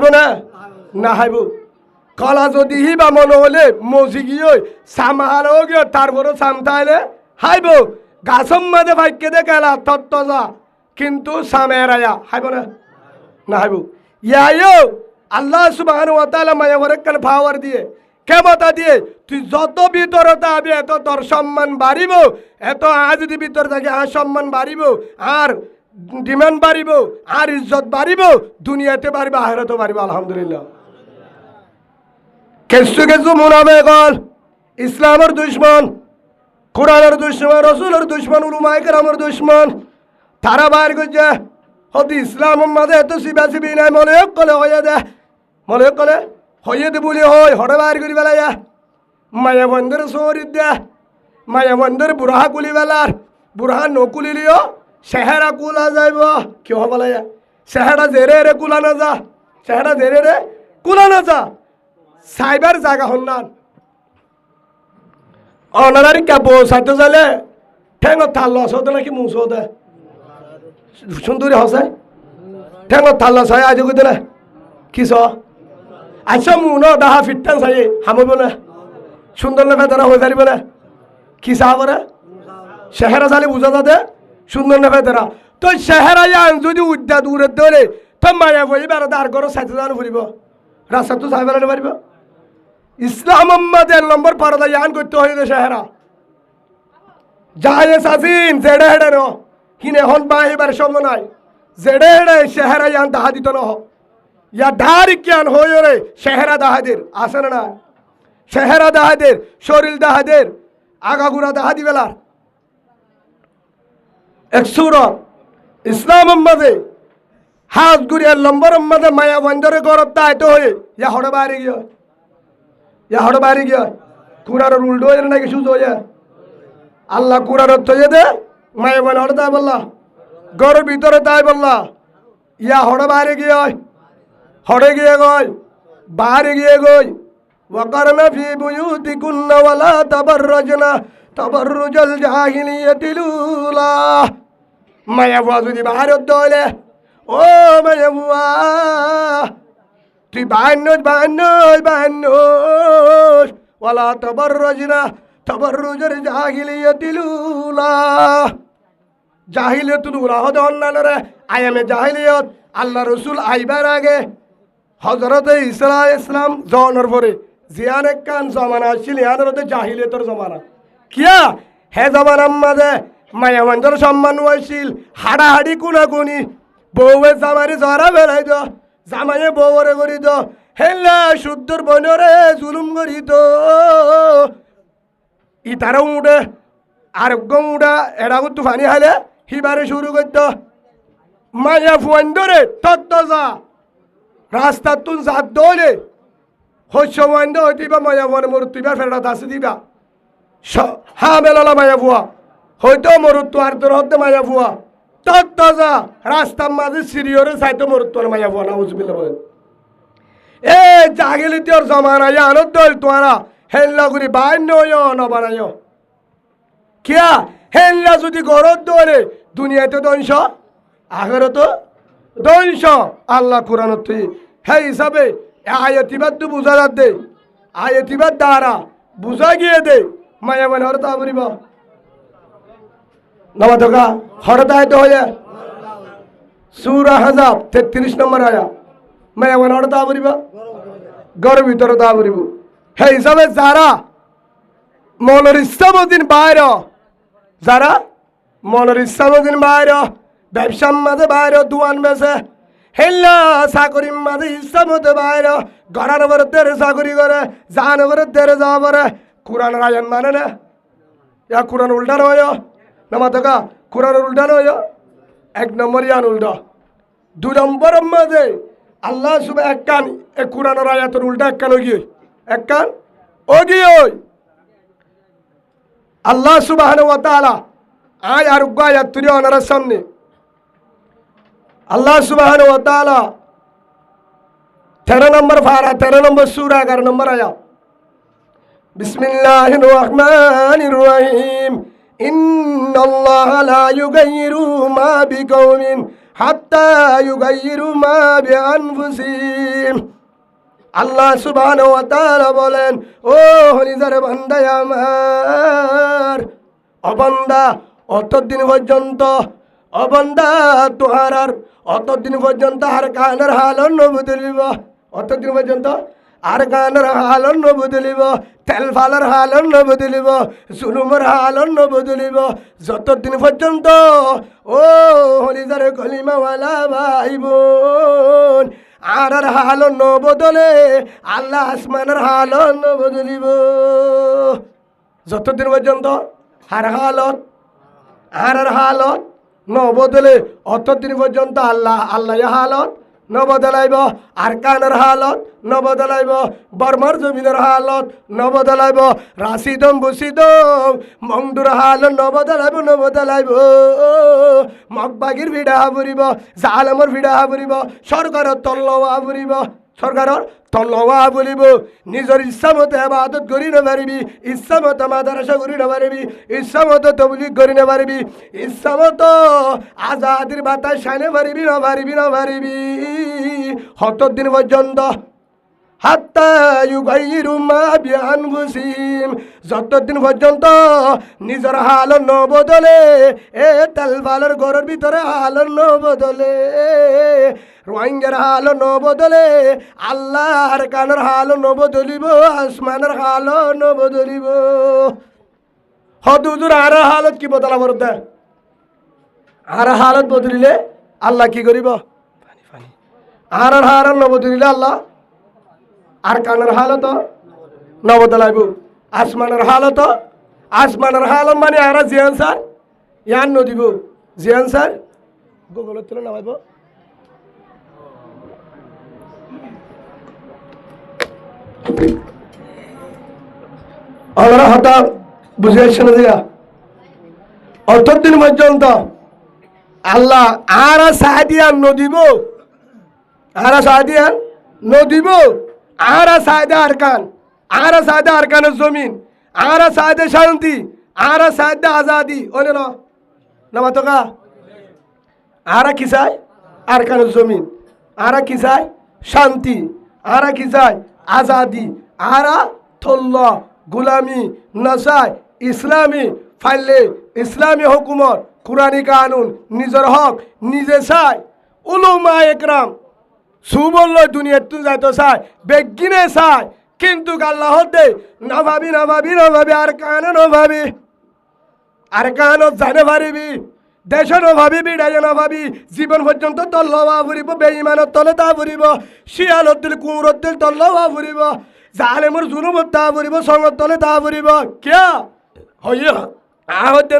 [SPEAKER 1] না না হাইব কলা যদি হি বা মনে হলে মজি গিয়ে সামাহারও গিয়ে তারপরে সামতাইলে হাইব গাছম মাঝে ভাগ্যে দে খেলা তত্ত্ব যা কিন্তু সামে এরাইয়া হাইব না হাইব ইয়াইও আল্লাহ সুবহানাহু ওয়া তাআলা মায়াবরেক কাল পাওয়ার দিয়ে ক্ষমতা দিয়ে তুই যত ভিতরে যাবি এত তোর সম্মান বাড়িব এত আজ যদি ভিতরে থাকে আর সম্মান বাড়িব আর ডিমান্ড বাড়িব আর ইজ্জত বাড়িব দুনিয়াতে বাড়িব আখিরাতে বাড়িব আলহামদুলিল্লাহ কিছু মুনাফিক ইসলামের দুশমন কোরআনের দুশমন রাসূলের দুশমন উলামায়ে কেরামের দুশমন তারা বাইর করছে হদি ইসলাম মাঝে এত শিবা শিবি নাই মনে কলে হয়ে দে মনে কলে হয়ে দে বলি হয় হরে বার করি বেলাইয়া মায়া বন্ধের সৌরিদ দে মায়া বন্ধের বুড়া কুলি বেলার বুড়া নকুলিলিও চেহারা কুলা যাইব কিয় বলাইয়া চেহারা জেরে রে কুলা না যা চেহারা জেরে রে কুলা না যা সাইবার জায়গা হন্নান অনারারি কাপো সাইতে যাইলে ঠেঙ থাল লস হতে নাকি মুস হতে সুন্দরী হসে ঠেঙ থাল লস হয় আজ কইতে না কি স আচ্ছা মুন ডাহা ফিটটান চাই হামব না সুন্দর লেখা তারা হয়ে যারিব না কি চাহ করে চেহারা চালি বুঝা যাতে সুন্দর লেখা তারা তো চেহারা ইয়ান যদি উদ্যা দূরে ধরে তো মায়া বই বেড়া দাঁড় করো সাইতে জানো ফুরিব রাস্তা তো চাই বেড়াতে পারিব ইসলাম আমাদের নম্বর পারদা ইয়ান করতে হয়ে চেহারা যায় সাজিন জেডে হেডে ন হিনে হন বাহিবার সঙ্গ নাই জেডে হেডে চেহারা ইয়ান দাহা দিত ন ইয়া ধারি জ্ঞান হয়ে রে চেহারা দাহাদের আসে না চেহারা দাহাদের শরীর দাহাদের আগাগুড়া দাহা দিবেলার এক সুরত ইসলাম মাঝে হাত গুড়িয়ার লম্বর মাঝে মায়া বন্ধরে গরত দায়িত্ব হয়ে ইয়া হড়ে বাইরে গিয়ে ইয়া হড়ে বাইরে গিয়ে কুড়ার উল্টো হয়ে নাকি সুজ হয়ে আল্লাহ কুড়ার থয়ে দে মায়া বন হড়ে তাই বললা গরের ভিতরে তাই বললা ইয়া হড়ে বাইরে গিয়ে হড়ে গিয়ে গই বাইরে গিয়ে গই ওয়াকারনা ফি বুয়ুতিকুন্না ওয়ালা তাবাররাজনা তাবাররুজাল জাহিলিয়াতিল উলা মায়া বুয়া যদি বাইরে দলে ও মায়া বুয়া তুই বাহান্নস ওয়ালা তাবাররাজনা তাবাররুজাল জাহিলিয়াতিল উলা জাহিলিয়াতুল উলা হদ অন্নানরে আয়ামে জাহিলিয়ত আল্লাহ রসুল আইবার আগে হজরত ইসা ইসলাম জনের পরে জিয়ান একখান জমানা আসছিল ইয়ানরতে জাহিলিয়তর জমানা কিয়া হে জমানার মাঝে মায়া মঞ্জর সম্মান হয়েছিল হাড়াহাড়ি কুনাকুনি বউয়ে জামারি জরা বেড়াই দো জামাইয়ে বউরে করি দো হেল্লা শুদ্ধর বনরে জুলুম করি তো ইতারও উঠে আরোগ্য উঠা এরা করতো ফানি হাইলে হিবারে শুরু করত মায়া ফুয়ান ধরে তত্ত যা রাস্তার তুন জাত দৌলে হস্য মন্দ হইতিবা মায়া ফুয়ানে মরুতিবা ফেরত আছে দিবা হা মেলালা মায়া ফুয়া হয়তো মরুত্ব আর তোর হতে মায়া ফুয়া তত্ত যা রাস্তার মাঝে সিরিয়রে চাইতো মরুত্ব মায়া ফুয়া না বুঝবিলে বলেন এ জাগিলিতে ওর জমানা আনত দল তোরা হেল্লা করি বাইন নবানায় কিয়া হেল্লা যদি গরত দৌড়ে দুনিয়াতে দংশ আখের তো দংশ আল্লাহ কোরআনত তুই হে হিসাবে আয়তিবাদ তো বুঝা যাত দে আয়তিবাদ দ্বারা বুঝা গিয়ে দে মায়া মানে হরতা বলিব নবা ধোকা হরতা তো হয়ে সূরা হাজাব 33 নম্বর আয়া মায়া মানে হরতা বলিব ঘর ভিতরে তা বলিব হে হিসাবে যারা মনের ইচ্ছামতিন বাইরে যারা মনের ইচ্ছামতিন বাইরে ব্যবসার মাঝে বাইরে দোয়ান বেছে হেল্লা চাকরির মাঝে ইচ্ছামতে বাইরে ঘরের বরদের চাকরি করে জান বরদের যা পারে কোরআন আয়ান মানে না ইয়া কোরআন উল্টা নয় নামা থাকা কোরআন উল্টা নয় এক নম্বর ইয়ান উল্টা দুই নম্বর মাঝে আল্লাহ সুবে এক কান এ কোরআনের আয়াতের উল্টা এক কান গিয়ে এক কান ও গিয়ে আল্লাহ সুবহানাহু ওয়া তাআলা আয় আর আয়াত তুই ওনার সামনে আল্লাহ সুবহানাহু ওয়া তাআলা 13 নম্বর ফারা 13 নম্বর সূরা 11 নম্বর আয়াত বিসমিল্লাহির রহমানির রহিম ইন্নাল্লাহা লা ইউগাইয়িরু মা বিকওমিন হাত্তা ইউগাইয়িরু মা বিআনফুসিহিম আল্লাহ সুবহানাহু ওয়া তাআলা বলেন ও হলিজার বান্দা আমার ও বান্দা অতদিন পর্যন্ত ও বান্দা তোহার আর অতদিন পর্যন্ত আর কানের হালন বদলিব অতদিন পর্যন্ত আর কানের হালন বদলিব তেল ফালার হালন বদলিব জুলুমের হালন বদলিব যতদিন পর্যন্ত ও হলিজার কলিমাওয়ালা ভাই বোন আর হালন বদলে আল্লাহ আসমানের হালন বদলিব যতদিন পর্যন্ত আর হালত নবদলে অতদিন পর্যন্ত আল্লাহ আল্লাহ হালত নবদলাইব আর কানের হালত নবদলাইব বর্মার জমিনের হালত নবদলাইব রাশিদম বুসিদম মংদুর হালত নবদলাইব মগবাগির ভিড়া হাবুরিব জালমর ভিড়া হাবুরিব সরকারের তল্লওয়া বুরিব সরকারের তল্লওয়া বলিব নিজের ইচ্ছা মতো আবাদত করি না পারিবি ইচ্ছা মতো মাদ্রাসা করি না পারিবি ইচ্ছা মতো তবলিগ করি না পারিবি ইচ্ছা মতো আজাদির বাতাস সাইনে পারিবি না পারিবি না পারিবি দিন পর্যন্ত হাত্তা ইউগাইরু মা বিআনফুসিহিম যতদিন পর্যন্ত নিজের হাল নবদলে এ তালবালের ঘরের ভিতরে হাল নবদলে রোহিঙ্গার হাল নবদলে আল্লাহর কানের হাল নবদলিব আসমানের হাল নবদলিব হদুদুর আর হালত কি বদলা বলতে আর হালত বদলিলে আল্লাহ কি করিব আর হারান নবদলিলে আল্লাহ আর কানের হালত নবদলাইব আসমানের হালত মানে আর জিয়ান স্যার ইয়ান নদিব জিয়ান স্যার গুগলত তুলে নামাইব আমরা হঠাৎ বুঝে আসছে না দিয়া অতদিন পর্যন্ত আল্লাহ আর সাহাদিয়ান নদিব আর সাহাদিয়ান নদিব আর সাহাদা আরকানের জমিন আর সাহাদা শান্তি আর সাহাদা আজাদি ওনে না তোকা আর কি চাই আরকানের জমিন আর কি চাই শান্তি আর কি চাই আজাদি আর থল্ল গুলামি নসাই ইসলামী ফাইলে ইসলামী হুকুমত কুরআনী কানুন নিজের হক নিজে চাই উলুমা একরাম সুবল দুনিয়ার তুই যাইতো চাই বেগিনে চাই কিন্তু আল্লাহ দে নভাবি আর কানে নভাবি আর কানত জানে পারিবি দেশ নভাবি বিড়াই নভাবি জীবন পর্যন্ত তল্লবা ফুরিব বেঈমানত তলে তা ফুরিব শিয়ালত দিল কুমরত দিল তল্লবা ফুরিব জালেমর জুলুমত তা ফুরিব সঙ্গত তলে তা ফুরিব কিয়া হইয়া হইতে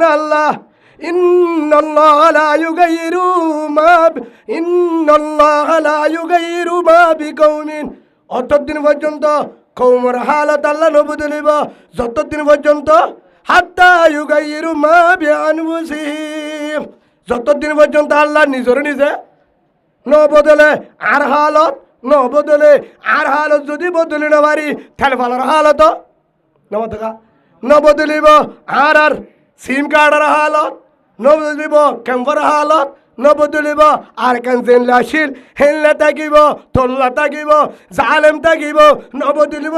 [SPEAKER 1] না আল্লাহ ইন্নাল্লাহ লা ইউগাইরু মা বিকৌমিন অতদিন পর্যন্ত কওমের হালত আল্লাহ নবদলিব যতদিন পর্যন্ত হাত্তা ইউগাইরু মা বিআনফুসিহিম যতদিন পর্যন্ত আল্লাহ নিজে নবদলে আর হালত নবদলে আর হালত যদি বদলি না পারি তাহলে ভালোর হালত নবদলিব আর সিম কার্ডের হালত নবদলিব ক্যাম্পার হালত নবদলিব আর কানজেন লাশিল হেলনা থাকিব তল্লা থাকিব জালেম থাকিব নবদলিব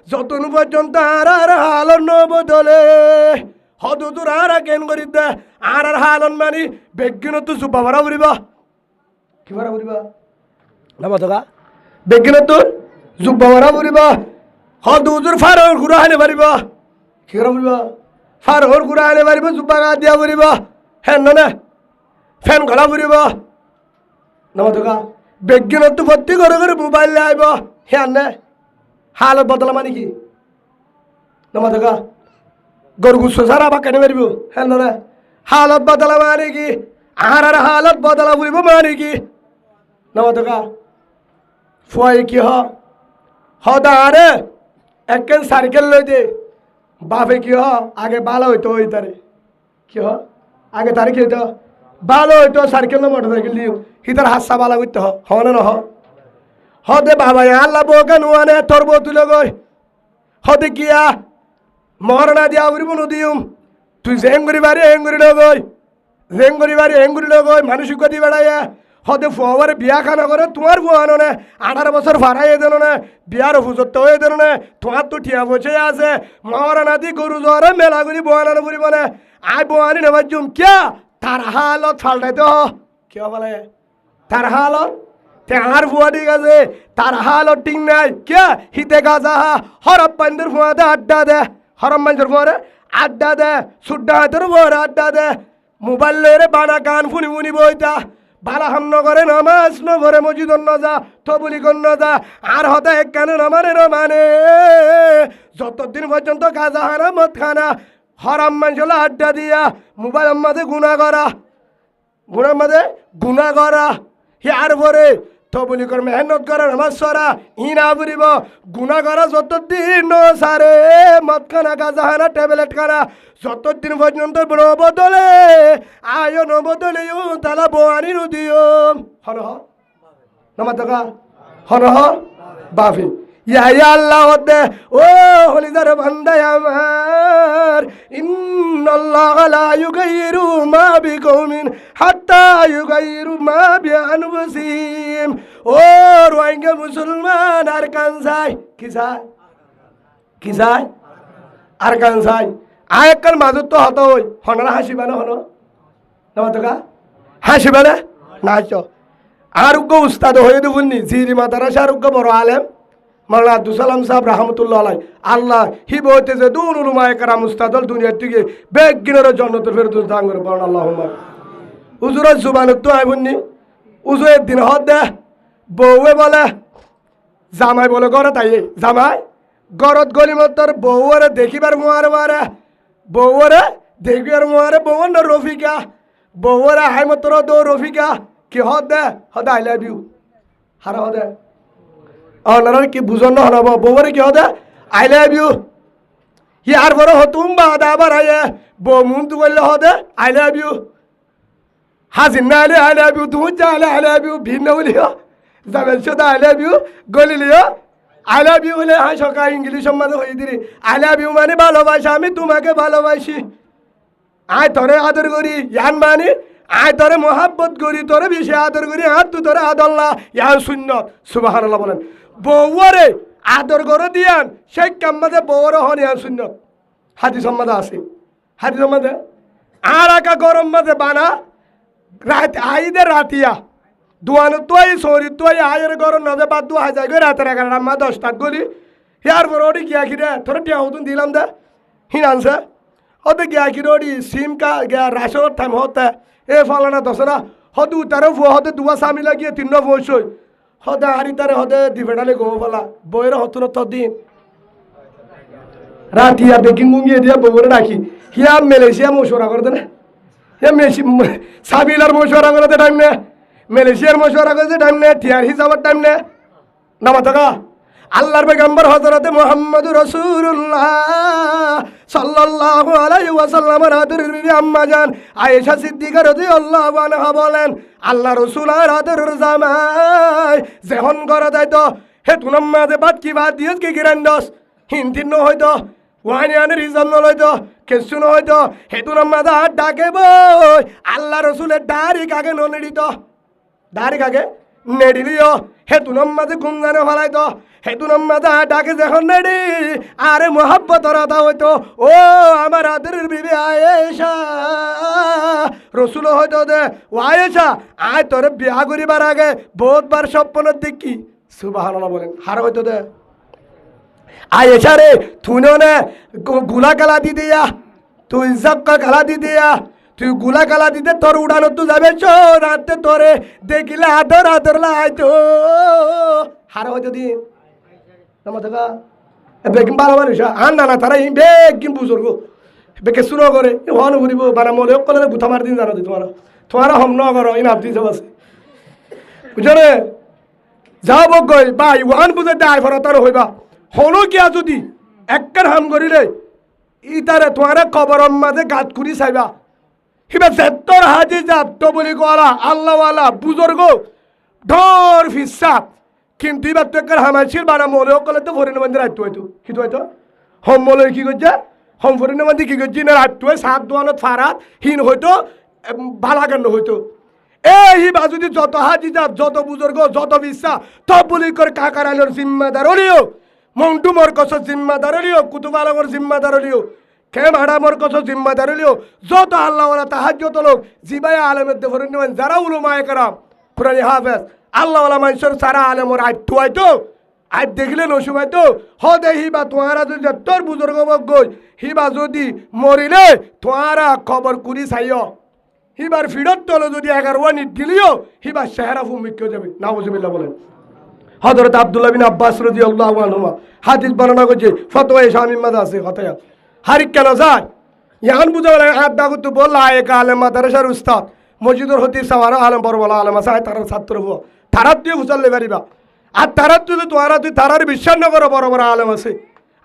[SPEAKER 1] যতদিন পর্যন্ত আর হালত নবদলে হদুদুর আর কেন করি দে আর হালন মানি বেগিনত জুব্বা ভরা ফুরিব কি ভরা ফুরিব নবদগা বেগিনত জুব্বা ভরা ফুরিব হদুদুর ফারর ঘুরা হানে পারিব কি করা ফুরিব ফারর ঘুরা হানে পারিব জুব্বা গা দিয়া ফুরিব হেন না ফ্যান গলা ফুরিব নবদগা বেগিনত ভর্তি করে মোবাইল আইব হেন নে হালত বদলা মানে কি নবদগা গরু গুছো সারা বা কেন মারিব হ্যাঁ না হালত বদলা মানে কি আর হালত বদলা ফুরিব মানে কি নবদগা ফুয়াই কি হদারে একখান সাইকেল লই দে বাপে কি আগে ভালো হইতো ওই তারে কি আগে তারে কি হইতো ভালো হইতো সাইকেল না মোটর সাইকেল দিও হিতার হাসা ভালো করতে হনে না হদে বাবা আল্লাহ বোকে নুয়ানে তোর বউ তুলে গই হদে কিয়া মরনা দিয়া উড়িব নদিউম তুই জেঙ্গুরি বাড়ি হেঙ্গুরি লগই মানসিক গতি বেড়াইয়া হদে ফুয়ারে বিয়া খানা করে তোমার ফুয়া আনো না 18 বছর ভাড়াই দেন না বিয়ার হুজত হয়ে দেন না তোমার তো ঠিয়া বসে আছে মরনা দি গরু জ্বরে মেলা করি বোয়ানো ফুরিব না আই বোয়ানি নেবার জুম কিয়া তার হালত ফাল্টাইতে কিয়া বলে তার হালত আর ফুয়া ঠিক আছে তার হালত ঠিক নাই কিয়া হিতে গাজা হরপ পান্দের ফুয়াতে আড্ডা দে হরম মানুষের পরে আড্ডা দে সুড্ডা হাতের পরে আড্ডা দে মোবাইল রে বানা গান ফুনি বইতা বালাহাম নগরে নামাজ নগরে মসজিদ নজা তবুলি কর নজা আর হতে এক কানে মানে যতদিন পর্যন্ত গাঁজা হানা মদ খানা হরাম মানুষলা আড্ডা দিয়া মোবাইল মাঝে গুণা করা হিয়ার পরে তবুলি কর মেহনত করা নামাজ সরা ই না বুড়িব গুণা করা যতদিন ন সারে মদ খানা গাঁজা হানা ট্যাবলেট খানা যতদিন পর্যন্ত নবদলে আয় নবদলে তালা বোয়ানি নদিও হন নমাতকা হন বাফি ইয়া আল্লাহ দে ও হলিদার বান্দায় আমার ইন্নাল্লাহা লা ইউগাইরু মা বিকৌমিন হাত্তা ইউগাইরু মা বিআনফুসিহিম ও রোহিঙ্গা মুসলমান আর কানসাই কি চাই আর কানসাই আয়কার মাজত তো হত হই হনরা হাসিবা না হন নমাতকা হাসিবা না নাচ আরোগ্য উস্তাদ হয়ে দেবুননি জিরি মাদারাসা আরোগ্য বড় আলেম মাওলানা আব্দুল সালাম সাহেব রাহমাতুল্লাহ আলাই আল্লাহ হি বইতে যে দুন উলুমায়ে কেরাম উস্তাদল দুনিয়ার থেকে বেগিনের জান্নাতের ফেরদৌস দান করে বলেন আল্লাহুম্মা হুজুরের জুবানত তো আইবুননি উজুয়ের দিন হদ দে বউয়ে বলে জামাই বলে ঘরে তাই জামাই গরত গলিমতর বউরে দেখিবার মোয়ারে বউরে দেখিবার মোয়ারে বউর না রফিকা বউরে হাইমতর দো রফিকা কি হদ দে হদ আই লাভ ইউ হারা হদে অনার কি বুঝন হনব বউরে কি হদে আই লাভ ইউ ইয়ার বড় হতুম বাদ আবার আয়ে বউ মুন তু বললে হদে আই লাভ ইউ হাজিন না আলে আই লাভ ইউ তুমি জালে আই লাভ ইউ ভিন্ন বলিও যাবেন শুধু আই লাভ ইউ গলিলিও আই লাভ ইউ হলে হ্যাঁ সকাল ইংলিশ সম্বন্ধে হয়ে দিলি আই লাভ ইউ মানে ভালোবাসা আমি তোমাকে ভালোবাসি আয় তোরে আদর করি ইয়ান মানে আয় তোরে মোহাব্বত করি তোরে বেশি আদর করি আর তু তোরে আদল্লাহ ইয়ান সুন্নত সুবহানাল্লাহ বলেন বউরে আদর করে দিয়ান সেই কাম্মাদে বউরে হন ইয়ান সুন্নত হাদিস সম্মাদে আছে হাদিস সম্মাদে আর আকা গরম মাঝে বানা রাত আইদে রাতিয়া দুয়ানো তুই সরি তুই আয়ের গরম নজে বাদ দু হাজার করে রাতের 11 মা 10টাত গলি ইয়ার পর ওটি গিয়া খিরে তোর টিয়া হতুন দিলাম দে হিন আনছে ওতে গিয়া খিরে ওটি সিম কা গিয়া রাশনের টাইম হতে এ ফলানা দশরা হদু তারে হদে দুয়া সামি লাগিয়ে 3 বছর হদে হারি তারে হদে দিবেডালে গো ফলা বইয়ের হতুন দিন রাতিয়া বেকিং মুঙ্গিয়ে দিয়া বউরে ডাকি হিয়া মালয়েশিয়া মশওয়ারা করতে না হিয়া মেশি সাবিলার মশওয়ারা করতে টাইম নে মালয়েশিয়ার মশওয়ারা করতে টাইম নে টিয়ার হিসাবের টাইম নে নামাতকা আল্লাহর পয়গম্বর হযরত মুহাম্মদুর রাসূলুল্লাহ সাল্লাল্লাহু আলাইহি ওয়াসাল্লামের আদরের বিবি আম্মা জান আয়েশা সিদ্দিকা রাদিয়াল্লাহু আনহা বলেন আল্লাহ রাসূল আর আদরের জামাই যখন করে যাইতো হে তুনাম্মা দে বাদ কি বাদ দিস কি গিরান্ডস হিন্দিন হয়তো ওয়ানিয়ানের ইজাম নলইতো কেসু হয়তো হে তুনাম্মা দা ডাকে বই আল্লাহ রাসূলের দাড়ি কাকে ননেডিতো দাড়ি কাকে নেডিলিও হে তুনাম্মা দে গুনজানে ফলাইতো হেতুন মাদা ডাকে যখন নেডি আরে মোহাব্বত রাধা হইতো ও আমার আদরের বিবি আয়েশা রসুল হয়তো দে ও আয়েশা আয় তোর বিয়া করিবার আগে বহুতবার স্বপ্নের দেখি সুবহানাল্লাহ বলেন হার হয়তো দে আয়েশা রে তুই নে গুলা কালা দি দিয়া তুই জবকা কালা দি দিয়া তুই গুলা কালা দিতে তোর উড়ানো তো যাবে চো রাতে তোরে দেখিলে আদর আদর লাইতো হার হয়তো দিন নামাতকা বেকিম ভালো মানুষ আন না তারা বেকিম বুজুর্গ বেকে শুরু করে হন ঘুরিব বানা মলে কলে গুথা মার দিন জানো তোমার হম ন করো ইন আপনি সব আছে বুঝলে যাও বগই ভাই ওহান বুঝে দায় ফরতার হইবা হলো কিয়া যদি একবার হাম করিলে ইতারে তোমার কবরম মাঝে গাত করি চাইবা হিবা যেতর হাজি যাত বলি কলা আল্লাহওয়ালা বুজুর্গ ঢোর ফিসাব কিন্তু এবার তো একটা হামাইছিল বানা মলেও কলে তো ভরিনে মন্দির রাখতে হইতো কিন্তু হয়তো হোম মলে কি করছে হোম ভরিনে মন্দির কি করছি না রাখতে হয় 7 দোয়ানত ফারাত হিন হইতো বালাগান্ন হইতো এই বা যদি যত হাজি যাব যত বুজুর্গ যত বিশ্বাস তব বলি করে কাকার আলোর জিম্মাদার হলিও মন্টু মোর কস জিম্মাদার হলিও কুতুব আলমর জিম্মাদার হলিও কে ভাড়া মোর কস জিম্মাদার হলিও যত আল্লাহওয়ালা তাহাজ্জত লোক জিবাই আলমের ভরিনে যারা উলুমায়ে কেরাম কুরআনি হাফেজ আল্লাহওয়ালা মানুষের সারা আলেমর আইটু হয়তো আইট দেখলে নসুম হয়তো হদে হিবা তোমারা যদি তোর বুজুর্গ গই হিবা যদি মরিলে তোমারা খবর কুড়ি চাইও হিবার ফিরত তলে যদি 11 নিট দিলিও হিবার চেহারা ভূমিক যাবে নাউজুবিল্লাহ বলেন। হযরত আব্দুল্লাহ বিন আব্বাস রাদিয়াল্লাহু আনহুমা হাদিস বর্ণনা করছে, ফতোয়া শামীম মাদা আছে কথা হারিক কেন যায় ইয়ান বুঝা হাত দাগুত বললা এক আলেম মাদ্রাসার উস্তাদ মসজিদের হতি সাওয়ার আলেম বড় বড় আলেম আছে তার ছাত্র হবো তারাত দিয়ে বুঝালে পারিবা। আর তারাত যদি তুই তারার বিশ্বাস না করো বড় বড় আলেম আছে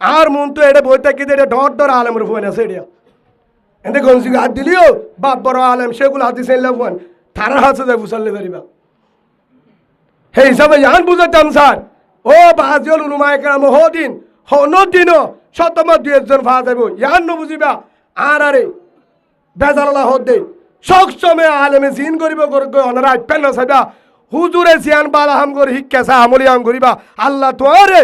[SPEAKER 1] আর মন তো এটা বই থাকি এটা ডর ডর আলেমের ফোন আছে এটা এতে গঞ্জি হাত দিলিও বাপ বড় আলেম সেগুলো হাতি চাইলে ফোন তারার হাতে যায় বুঝালে পারিবা। সেই হিসাবে ইয়ান বুঝাতাম স্যার ও বাজিল উলুমায়ে কেরাম হদিন হনদিনও শতম 2-1 ফা যাব ইয়ান ন বুঝিবা আর আরে বেজাল্লাহ হদে সবসময় আলেমে জিন করিব গরগ অনারা আইপেন না সাইবা হুজুরে জিয়ান বালা হাম করি হিক্কাসা আমলি আম করিবা আল্লাহ তোরে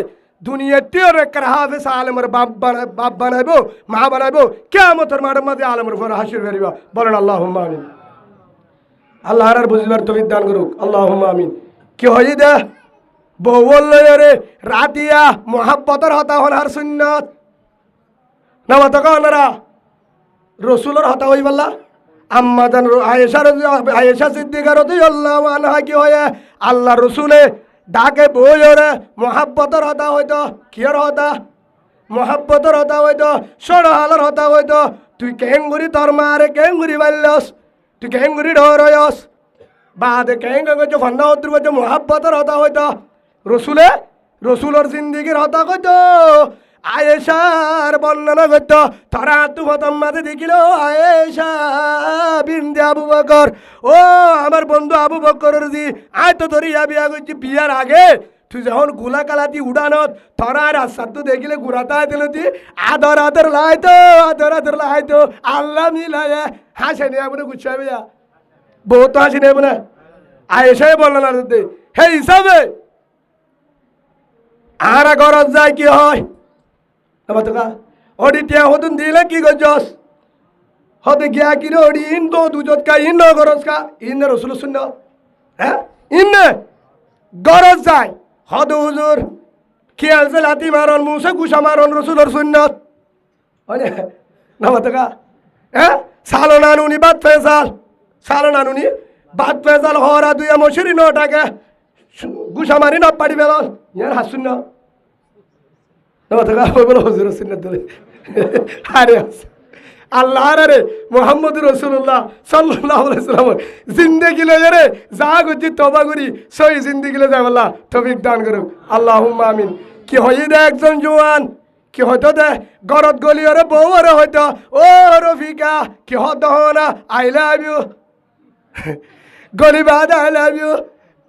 [SPEAKER 1] দুনিয়াতে রেকার হাফেজ আলেমের বাপ বানাইবো মা বানাইবো কিয়ামতের মাঠের মধ্যে আলেমের উপর হাসির করিবা বলেন আল্লাহুম্মা আমিন। আল্লাহ আর বুঝবার তৌফিক দান করুক আল্লাহুম্মা আমিন। কি হই দে বউল রে রাতিয়া মোহাব্বতের হতা হনার সুন্নাত না মাতকা ওনারা রসুলের হতা হই বললা আম্মাদান আয়েশা সিদ্দিকা রাদিয়াল্লাহু আনহা কি হয় আল্লাহ রসুলে ডাকে বই রে মোহাব্বতের হতা হইতো কিয়র হতা মোহাব্বতের হতা হইতো সরহালের হতা হইতো তুই কেঙ্গুরি তোর মারে কেঙ্গুরি বাল্যস তুই কেঙ্গুরি ঢরয়স বাদে কেঙ্গ গজ ফন্না উত্তর গজ মোহাব্বতের হতা হইতো রসুলের জিন্দিগির হতা কইতো আয়েশার বর্ণনা করত তোরা তু হতম মাঝে দেখিল আয়েশা বিনতে আবু বকর ও আমার বন্ধু আবু বকরের জি আয় তো ধরিয়া বিয়া করছি বিয়ার আগে তুই যখন গুলা কালাতি উড়ানত তোরা রাস্তার তো দেখিলে গুড়াতা দিল তুই আদর আদর লাইতো আল্লাহ মিলায় হাসে নিয়ে আপনি গুছাবে বউ তো হাসি নেব না আয়েশাই বর্ণনা করতে হে হিসাবে আর গরজ যায় কি হয় ওডি টিয়া হতুন দিলে কি গজস হতে গিয়া কি রে ওডি ইন তো দুজত কা ইন গরজ কা ইন রসুল শূন্য হ্যাঁ ইন গরজ যায় হদ হুজুর খেয়াল যে লাতি মারন মুসে গুসা মারন রসুলের সুন্নত না মাতকা হ্যাঁ সালো নানুনি বাদ ফেসাল সালো নানুনি বাদ ফেসাল হরা দুইয়া মশুরি 9 টাকা গুসা মারি না পাড়ি বেলাল ইয়ার হাসুন না আরে আল্লাহ রে মোহাম্মদ রসুল্লাহ সাল্লাল্লাহু আলাইহি ওয়াসাল্লাম জিন্দেগি লয়ে রে যা গজি তওবা করি সই জিন্দেগি লয়ে যায় আল্লাহ তৌফিক দান করুক আল্লাহুম্মা আমিন। কি হই দে একজন জওয়ান কি হয়তো দে গরত গলি রে বউ রে হয়তো ও রফিকা কি হতো না আই লাভ ইউ গলি বাদ আই লাভ ইউ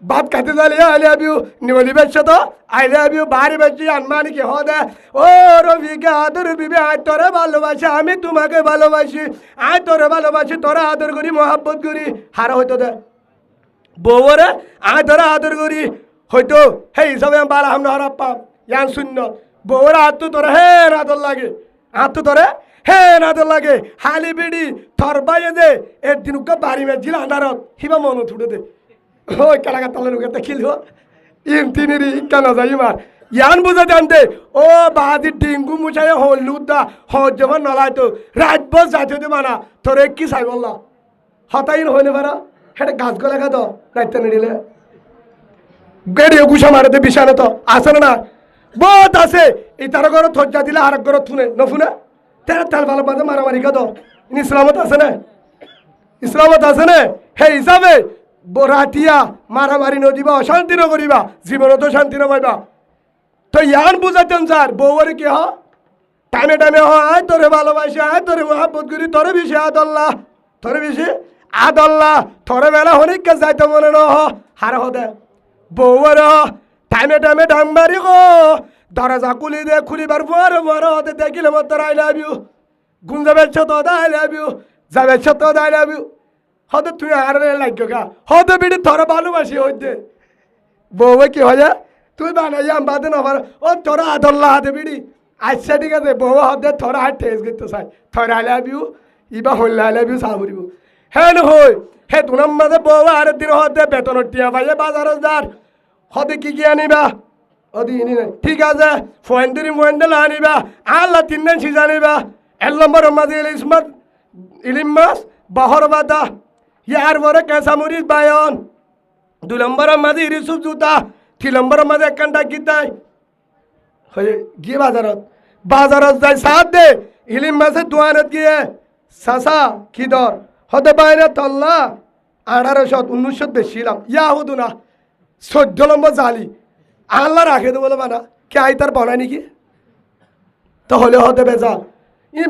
[SPEAKER 1] বাদ খাইতে যালে আই লাভ ইউ নিবলি বেশ তো আই লাভ ইউ বাড়ি বেশি আনমানি কি হদে ও রফিকা আদর বিবি আয় তোরে ভালোবাসি আমি তোমাকে ভালোবাসি আয় তোরে ভালোবাসি তোরা আদর করি মহাব্বত করি হারা হইতো দে বউরে আয় তোরা আদর করি হয়তো হে হিসাবে আমি বালা হামনা হারা পাম ইয়ান শূন্য বউরে আত্ম তোরে হে আদর লাগে আত্ম তোরে হে আদর লাগে হালি বিড়ি থর বাইয়ে দে একদিন উকা বাড়ি মেজিল আন্ধারত হিবা মনো থুড়ে দে ওই কালাকা তালের উকে দেখিল ইন তিনেরই কেন যাই মার ইয়ান বুঝা জানতে ও বাদি ডিঙ্গু মুছাই হলুদা হজ যখন নলাইতো রাত বস যাইতে মানা তোর কি চাই বললা হতাইন হইলে পারা সেটা গাছ গলা গা তো রাইতে নিলে গেড়িয়ে গুছা মারে বিছানে তো আসে না বহুত আছে এই তার ঘর থজ্জা দিলে আর ঘর থুনে নফুনে তেরা তেল ভালো বাজে মারামারি কা তো ইসলামত আছে না ইসলামত আছে না হে হিসাবে বরাতিয়া মারামারি নদিবা অশান্তি নকরিবা জীবনত শান্তি নপাইবা তো ইয়ান বুঝাতেন স্যার বউরে কি হ টাইমে টাইমে হ আয় তোরে ভালোবাসি আয় তোরে মহাব্বত করি তোরে বেশি আদল্লাহ তোরে বেশি আদল্লাহ তোরে বেলা হনিককে যাইতে মনে ন হ হার হদে বউরে টাইমে টাইমে ডাংবারি গো দরজা খুলি দে খুলিবার পর বড় হতে দেখিলে মত আই লাভ ইউ গুন যাবে ছত আই লাভ ইউ যাবে ছত আই লাভ ইউ হতে তুই আর লাগো গা হতে বিড়ি তোরা ভালোবাসি হইতে বউয়ে কি হয় তুই বানাই বাদে নবার ও তোরা আদল্লাহ হাতে বিড়ি আচ্ছা ঠিক আছে বউ হতে তোরা আর ঠেস করতে চাই তোরা আই লাভ ইউ ইবা হইলে আই লাভ ইউ চা ফুরিব হ্যাঁ হই হে দুনাম মাঝে বউ আর দিন হতে বেতনের টিয়া পাইয়ে বাজারে যার হতে কি আনিবা অদি ইনি নাই ঠিক আছে ফয়েন্ডেল আনিবা আল্লাহ 3 দিন সিজা আনিবা 1 নম্বর মাঝে ইলিশ মাছ ইলিম মাছ বাহর বাদা ইয়ার পরে কেঁচামরিচ বায়ন 2 নম্বরের মাঝে ইরিসুপ জুতা 3 নম্বরের মাঝে একখান ডাকি তাই হয়ে গিয়ে বাজারত যাই সাথ দে ইলিম মাসে দোয়ানত গিয়ে সাসা কি দর হতে পায় না তল্লা 1800 বেশিলাম ইয়া হতো না 14 নম্বর জালি আল্লাহ রাখে দেবো বানা কে আই তার বনায় নাকি তাহলে হতে বেজাল ই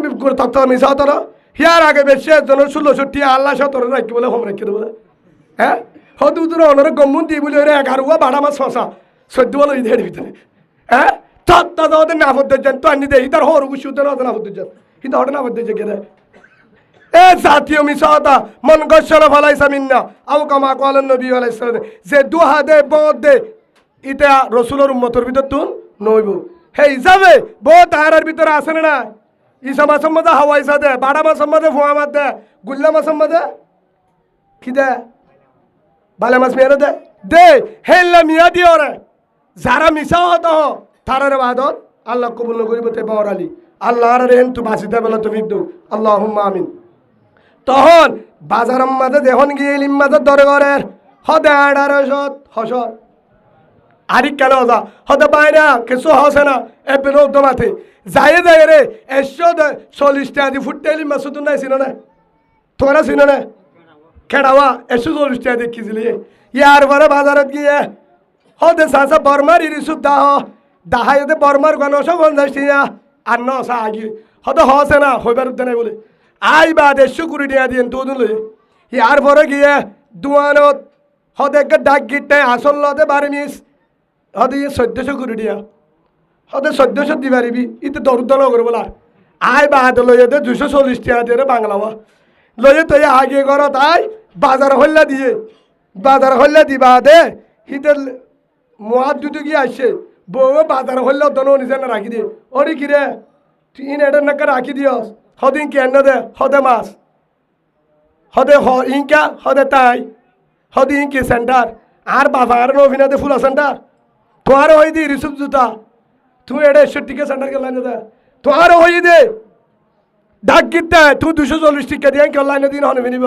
[SPEAKER 1] তত্ত্ব মিশা হতো না হিয়ার আগে বেশি একজন 16 আল্লাহ 17 রাখি বলে হোম রাখি দেবো হ্যাঁ হয়তো তোর অনারে গম্মুন দিয়ে বলে 11 বাড়া মাছ শশা 14 বলো ঈদের ভিতরে হ্যাঁ তত্ত্ব ওদের না হতে যান তো আনি দেয় তার হর গুছি উঠে না হতে যান কিন্তু হঠাৎ না হতে গেলে এ জাতীয় মিশাতা মন গসর ফলাইসা মিন্না আও কামা কলেন নবী আলাইহিস সালাম যে দুহা দে বদ দে ইটা রাসূলের উম্মতের ভিতর তুন নইব হে হিসাবে বহুত আয়ার ভিতর আছে না ঈসা মাসের মধ্যে হাওয়াইসা দে বাড়া মাসের মধ্যে ফোয়া মার দে গুল্লা মাসের মধ্যে কি দে বালা মাছ মেরে দে দে হেল্লা মিয়া দিও রে যারা মিশা হত তারার বাদত আল্লাহ কবুল করিব তে বরালি আল্লাহর রেন তু বাসিতে বলা তো বিদ্দু আল্লাহুম্মা আমিন তখন বাজারের মাঝে যখন গিয়ে ইলিম মাঝে দরে ঘরের হদে 1800 হসত আরিক কেন যা হতে পায় না কিছু হসে না এ পেলো মাথে যাই রে 140 টাকা দিয়ে ফুটতে ইলিম মাছ তো নাই চিনো না তোরা চিনো না খেড়াওয়া 140 টাকা দিয়ে খিজিলি ইয়ার পরে বাজারত গিয়ে হদে সাসা বর্মার ইরিসুপ দাহাই বর্মার গণ 50 টাকা আর 900 আগে হতে হসে না হইবার নাই বলে আই বা 150 কোটি টাকা দিয়ে তো লই ইয়ার পরে গিয়ে দুয়ানত হদে ডাক গিটে আসল লতে বারে মিস হদে 1400 কোটি টাকা হদে 1400 দি পারিবি ইতে দরুদ্দন করে বলা আই বা লই 240 টাকা দিয়ে বাংলাওয়া লইয়ে তো আগে করো তাই বাজার হল্লা দিবা দে হিতে মহাদ দুটো গিয়ে আসছে বউ বাজার হল্লা দনো নিজে না রাখি দিয়ে ওরে কি রে তুই এটা নাকা রাখি দিয়স হদিন কেন দে হদে মাছ হদে ইনকা হদে তাই হদি ইনকি সেন্টার আর বাবা আর নভিনাতে ফুলা সেন্টার তোমার হয়ে দি রিসুপ জুতা তুই এটা 61 সেন্টার কে লাইনে দে তোমার হয়ে দে ডাক গিতে তুই 240 টাকা দিয়ে কে লাইনে দিন হনে নিব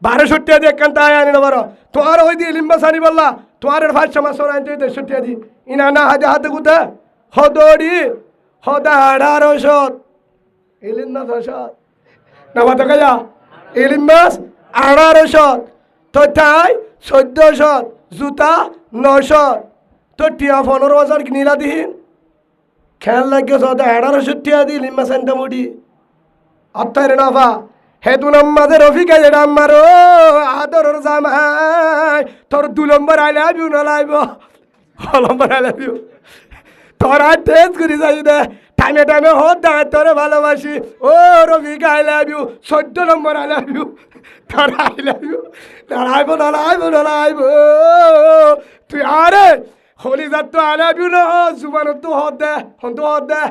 [SPEAKER 1] 1200 টাকা দিয়ে কান্তা আনি না বারো তোমার হয়ে দি লিম্বা সানি বললা তোমার ফাইল সমাসর আনতে 150 টাকা দি ইনা না হাতে গুতে হদড়ি হদা 1800 ইলিম না 600 না বাতা কায়া ইলিম মাস 1800 তো তাই 1400 জুতা 900 তো টিয়া 15000 কিনিলা দিন খেয়াল লাগে সদা 1800 টিয়া দি ইলিম মাস আনতে মুডি আত্তারে নাফা হেতু নাম্মাজে রফিকা যেটা আমার আদরের জামাই তোর 2 নম্বর আই লাভ ইউ না লাইব 1 নম্বর আই লাভ ইউ তোরা টেস্ট করি যাই দে টাইমে হত দা তোরে ভালোবাসি ও রফিকা আই লাভ ইউ 14 নম্বর আই লাভ ইউ তোরা আই লাভ ইউ লড়াইব তুই আরে হলি যাত তো আই লাভ ইউ না জুবানত তো হত দে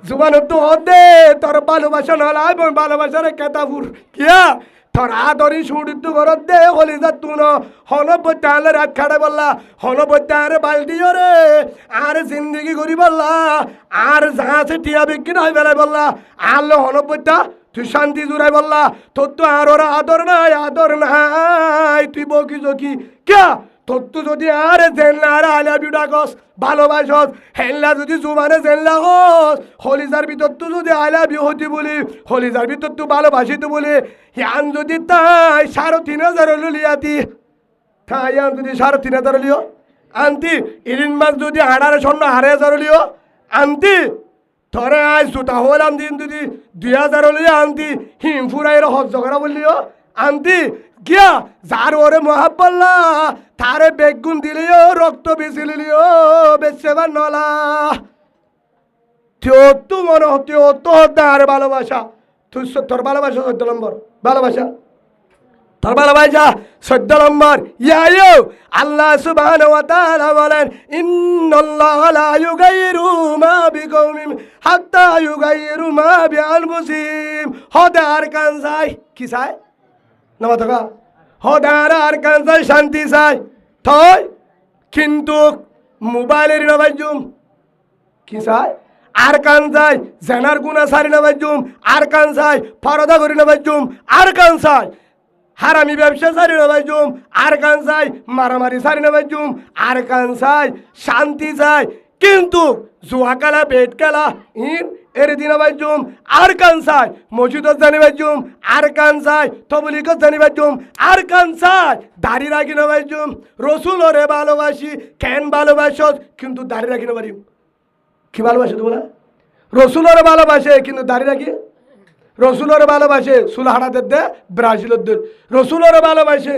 [SPEAKER 1] জুবানত তো হত দে তোর ভালোবাসা না লাইব ভালোবাসার কেতাপুর কিয়া তোর আদরি সুড়িত ঘরত দে হলি যা তুন হন বইতালে রাত খাড়ে বললা হন বইতারে বালতি রে আর জিন্দগি করি বললা আর যাহাছে টিয়া বিক্রি নয় বেলায় বললা আল্লো হন বইতা তুই শান্তি জুড়াই বললা তোর তো আর ওরা আদর নাই তুই বকি জকি কে তোর তো যদি আরে জেনলা আর আই লাভ ইউ ডাকস ভালোবাসস হেনলা যদি জুবানে জেনলা হস হলিজার ভিতর তো যদি আই লাভ ইউ হতি বলি হলিজার ভিতর তো ভালোবাসিত বলি ইয়ান যদি তাই 3500 লিয়াতি তাই ইয়ান যদি 3500 লিও আনতি ইলিন মাছ যদি 1800 লিও আনতি থরে আই জুতা হলাম দিন যদি 2000 লিও আনতি হিম ফুরাইর হজ করা বললিও আনতি গিয়া যার ওরে মহাব্বল্লা তারে বেগুন দিলিও রক্ত বেশি লিলিও বেচেবার নলা তো মনে হতে তো আর ভালোবাসা তুই তোর ভালোবাসা 14 নম্বর ভালোবাসা তোর ভালোবাসা 14 নম্বর ইয়ায়ো আল্লাহ সুবহানাহু ওয়া তাআলা বলেন ইন্নাল্লাহা লা ইউগাইরু মা বিকওমিন হাত্তা ইউগাইরু মা বিআনফুসিহিম হদার কান চাই কি চাই না থাকা হদার আর কান চাই শান্তি চাই থই কিন্তু মোবাইলের নবাজুম কি চাই আর কান চাই জেনার গুণা সারি নবাজুম আর কান চাই ফরদা করি নবাজুম আর কান চাই হারামি ব্যবসা সারি নবাইজুম আর কান চাই মারামারি সারি নবাইজুম আর কান চাই শান্তি চাই কিন্তু জুয়া খেলা বেট খেলা ইন এর দিন বাইজুম আর কান চাই মসজিদত জানি বাইজুম আর কান চাই তবলিগত জানি বাইজুম আর কান চাই দাড়ি রাখি না বাইজুম রসুলরে ভালোবাসি কেন ভালোবাসত কিন্তু দাড়ি রাখি না পারি কি ভালোবাসে তোমরা রসুলরে ভালোবাসে কিন্তু দাড়ি রাখি রসুলরে ভালোবাসে সুলাহারাদের দে ব্রাজিলদের রসুলরে ভালোবাসে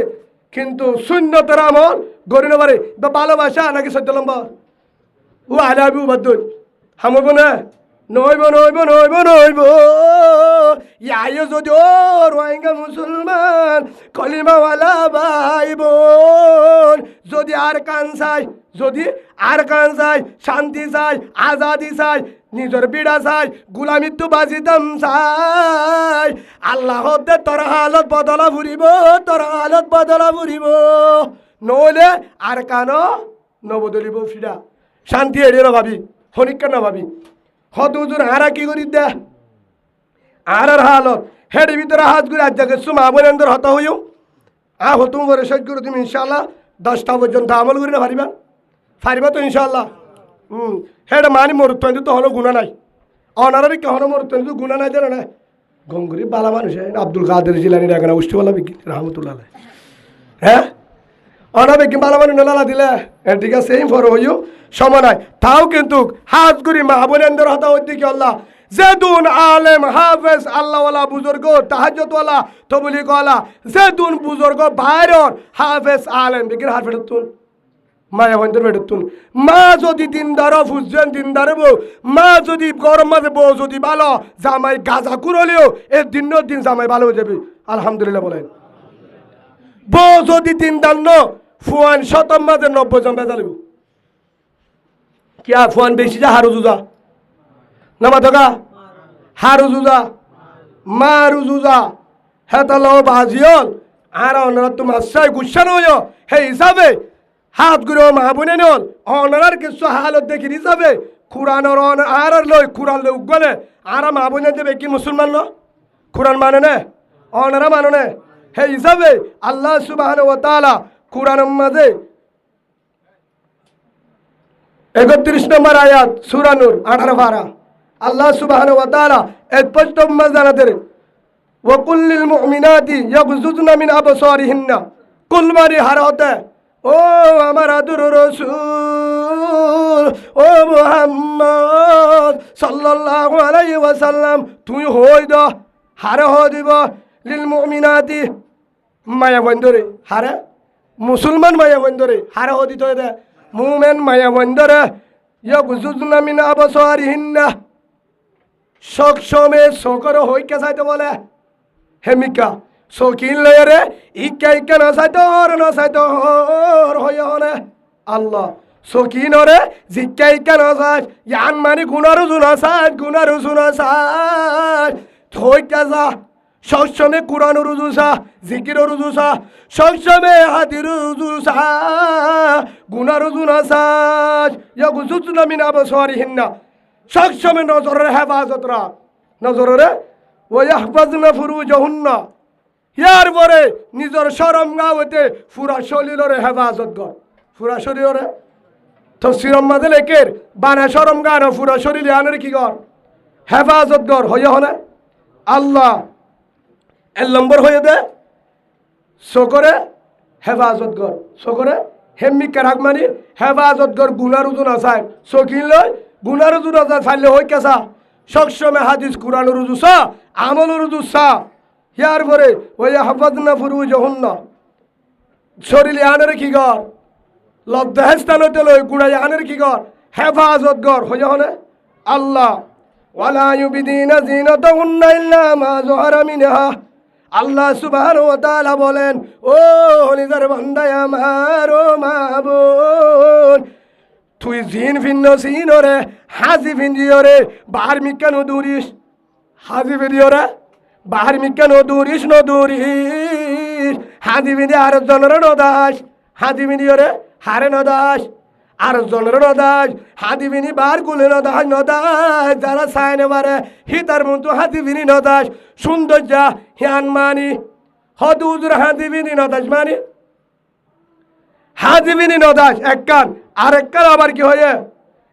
[SPEAKER 1] কিন্তু শূন্যতের আমল গরিব পারে বা ভালোবাসা নাকি সত্য লম্বা ও আলাবি বাদ্দুল হামব না নইব নইব নইব নইব ইয়ায় যদি ও রোহিঙ্গা মুসলমান কলিমাওয়ালা ভাই বোন যদি আর কান চাই যদি আর কান চাই শান্তি চাই আজাদি চাই নিজের বিড়া চাই গোলামিত্ব বাজিতাম চাই আল্লাহ তোর হালত বদলা ফুরিব তোর হালত বদলা ফুরিব নইলে আর কানো নবদলিব ফিরা শান্তি এড়িয়ে না ভাবি হনিকা না ভাবি হত হুজুর হারা কি করি দে আর হালত হেডের ভিতরে হাত ঘুরে আজ জায়গায় সুমা বলেন্দর হত হইও হতুম করে শেষ করে তুমি ইনশাল্লাহ 10টা পর্যন্ত আমল করি না পারিবা পারিবা তো ইনশাল্লাহ হেড মানি মরুত্ব তো হলো গুণা নাই অনারে কেহনো মরুত্ব গুণা নাই জানো না গঙ্গুরি বালা মানুষ আব্দুল কাদের জিলানি রাখা উষ্টিওয়ালা বিকি রহমতুল্লাহ হ্যাঁ অনাবে কি বালা মানুষ নালা দিলে ঠিক আছে এই ফর হইও সময় নাই তাও কিন্তু হাত গুরি মা বোনেন্দর হতা হইতে কি আল্লাহ জেদুন আলেম হাফেজ আল্লাহওয়ালা বুজুর্গ তাহাজ্জুদওয়ালা তবলিগওয়ালা জেদুন বুজুর্গ বাইরর হাফেজ আলেম বিকির হাত ফেরতুন মায়া বন্ধুর ফেরতুন মা যদি দিনদার ফুজেন দিনদার বউ মা যদি গরম মাঝে বউ যদি ভালো জামাই গাজা কুরলেও এর দিন জামাই ভালো হয়ে যাবে আলহামদুলিল্লাহ বলেন বউ যদি দিনদার ন ফুয়ান শতম মাঝে 90 জন বেজা লিব কি ফুয়ান বেশি যা হারু জুজা নামা থকা হারু জুজা মারু জুজা হেতালো বাজিয়ল আর অনারা তোমার সাই গুচ্ছা নয় হে হিসাবে হাত গুলো মা বুনে নল অনারার কিছু হালত দেখি হিসাবে কোরআনের আর লই কোরআন লই উগলে আর মা বুনে দেবে কি মুসলমান ন কোরআন মানে না অনারা মানে না হে হিসাবে আল্লাহ সুবহানাহু ওয়া তাআলা কোরআনের মাঝে 31 নম্বর আয়াত সূরা নূর 18 পারা আল্লাহ সুবহানাহু ওয়া তাআলা এর প্রথম জানাতে ওয়া কুল্লিল মুমিনাতি ইয়াগযুজনা মিন আবসারিহিন্না কুল মারি হারাতে ও আমার আদর রাসূল ও মুহাম্মদ সাল্লাল্লাহু আলাইহি ওয়াসাল্লাম তুই হই দ হারে হ দিব লিল মুমিনাতি মায়া বন্ধরে হারে মুসলমান মায়া বন্ধরে হারে হ দিতে দে মুমিন মায়া বন্ধরে ইয়াগযুজনা মিন আবসারিহিন্না সক্ষমে সকর হইকে চাইতে বলে হেমিকা শৌখিন লয়রে ইকা না চাইতে হর না চাইতে হর হয়ে হনে আল্লাহ শৌখিনরে জিকা ইকা না চাই ইয়ান মানে গুণারও জুনা চাই গুণারও জুনা চাই হইতে যা সক্ষমে কোরআন রুজু চা জিকির রুজু চা সক্ষমে হাদির রুজু চা গুণারও জুনা চাই ইয়াগযুজনা মিন আবসারিহিন্না সক্ষমে নজরের হেফাজত রাখ নজরের ওয়াহফাজনা ফুরুজাহুন্না ইয়ার পরে নিজের শরম গাওতে পুরা শরীরের হেফাজত কর পুরা শরীরের তফসির মাঝে লেখের বানা শরম গান পুরা শরীরে আনের কি কর হেফাজত কর হয়ে হনে আল্লাহ 1 নম্বর হয়ে দে সকরে হেফাজত কর সকরে হেমিকা রাখ মানে হেফাজত কর গুনার উজুন আসায় সকিন লয় গুনার উজুন আসায় ফাইলে হই কেসা সবসময় হাদিস কোরআন রুজু সা আমল রুজু সা ইয়ার পরে ওই হাফাজনা ফুরুজাহুন্না শরীরে আনের কি কর লজ্জাস্থান হতে লই গুড়াই আনের কি কর হেফাজত কর হয়ে হনে আল্লাহ ওয়ালা ইউবিদিনা জিনাতাহুন্না ইল্লা মা যাহারা মিনহা আল্লাহ সুবহানাহু ওয়া তাআলা বলেন ও নিজের বান্দা আমার ও মাবুদ তুই জিন ভিন্ন সিনরে হাজি ভিন্দিওরে বাহার মিকানো দূরিস হাজি ভিন্দিওরে বাহার মিকানো দূরিস হাজি ভিন্দি আর জনের নদাস হাজি ভিন্দিওরে হারে নদাস আর জনের নদাস হাজি ভিনি বার কুলে নদাস যারা সাইনে বারে হিতার মতো হাজি ভিনি নদাস সৌন্দর্য হিয়ান মানি হদ উজুর হাজিবিনি নদাস মানে হাজিবিনি নদাস এক কান আর এক কান আবার কি হয়ে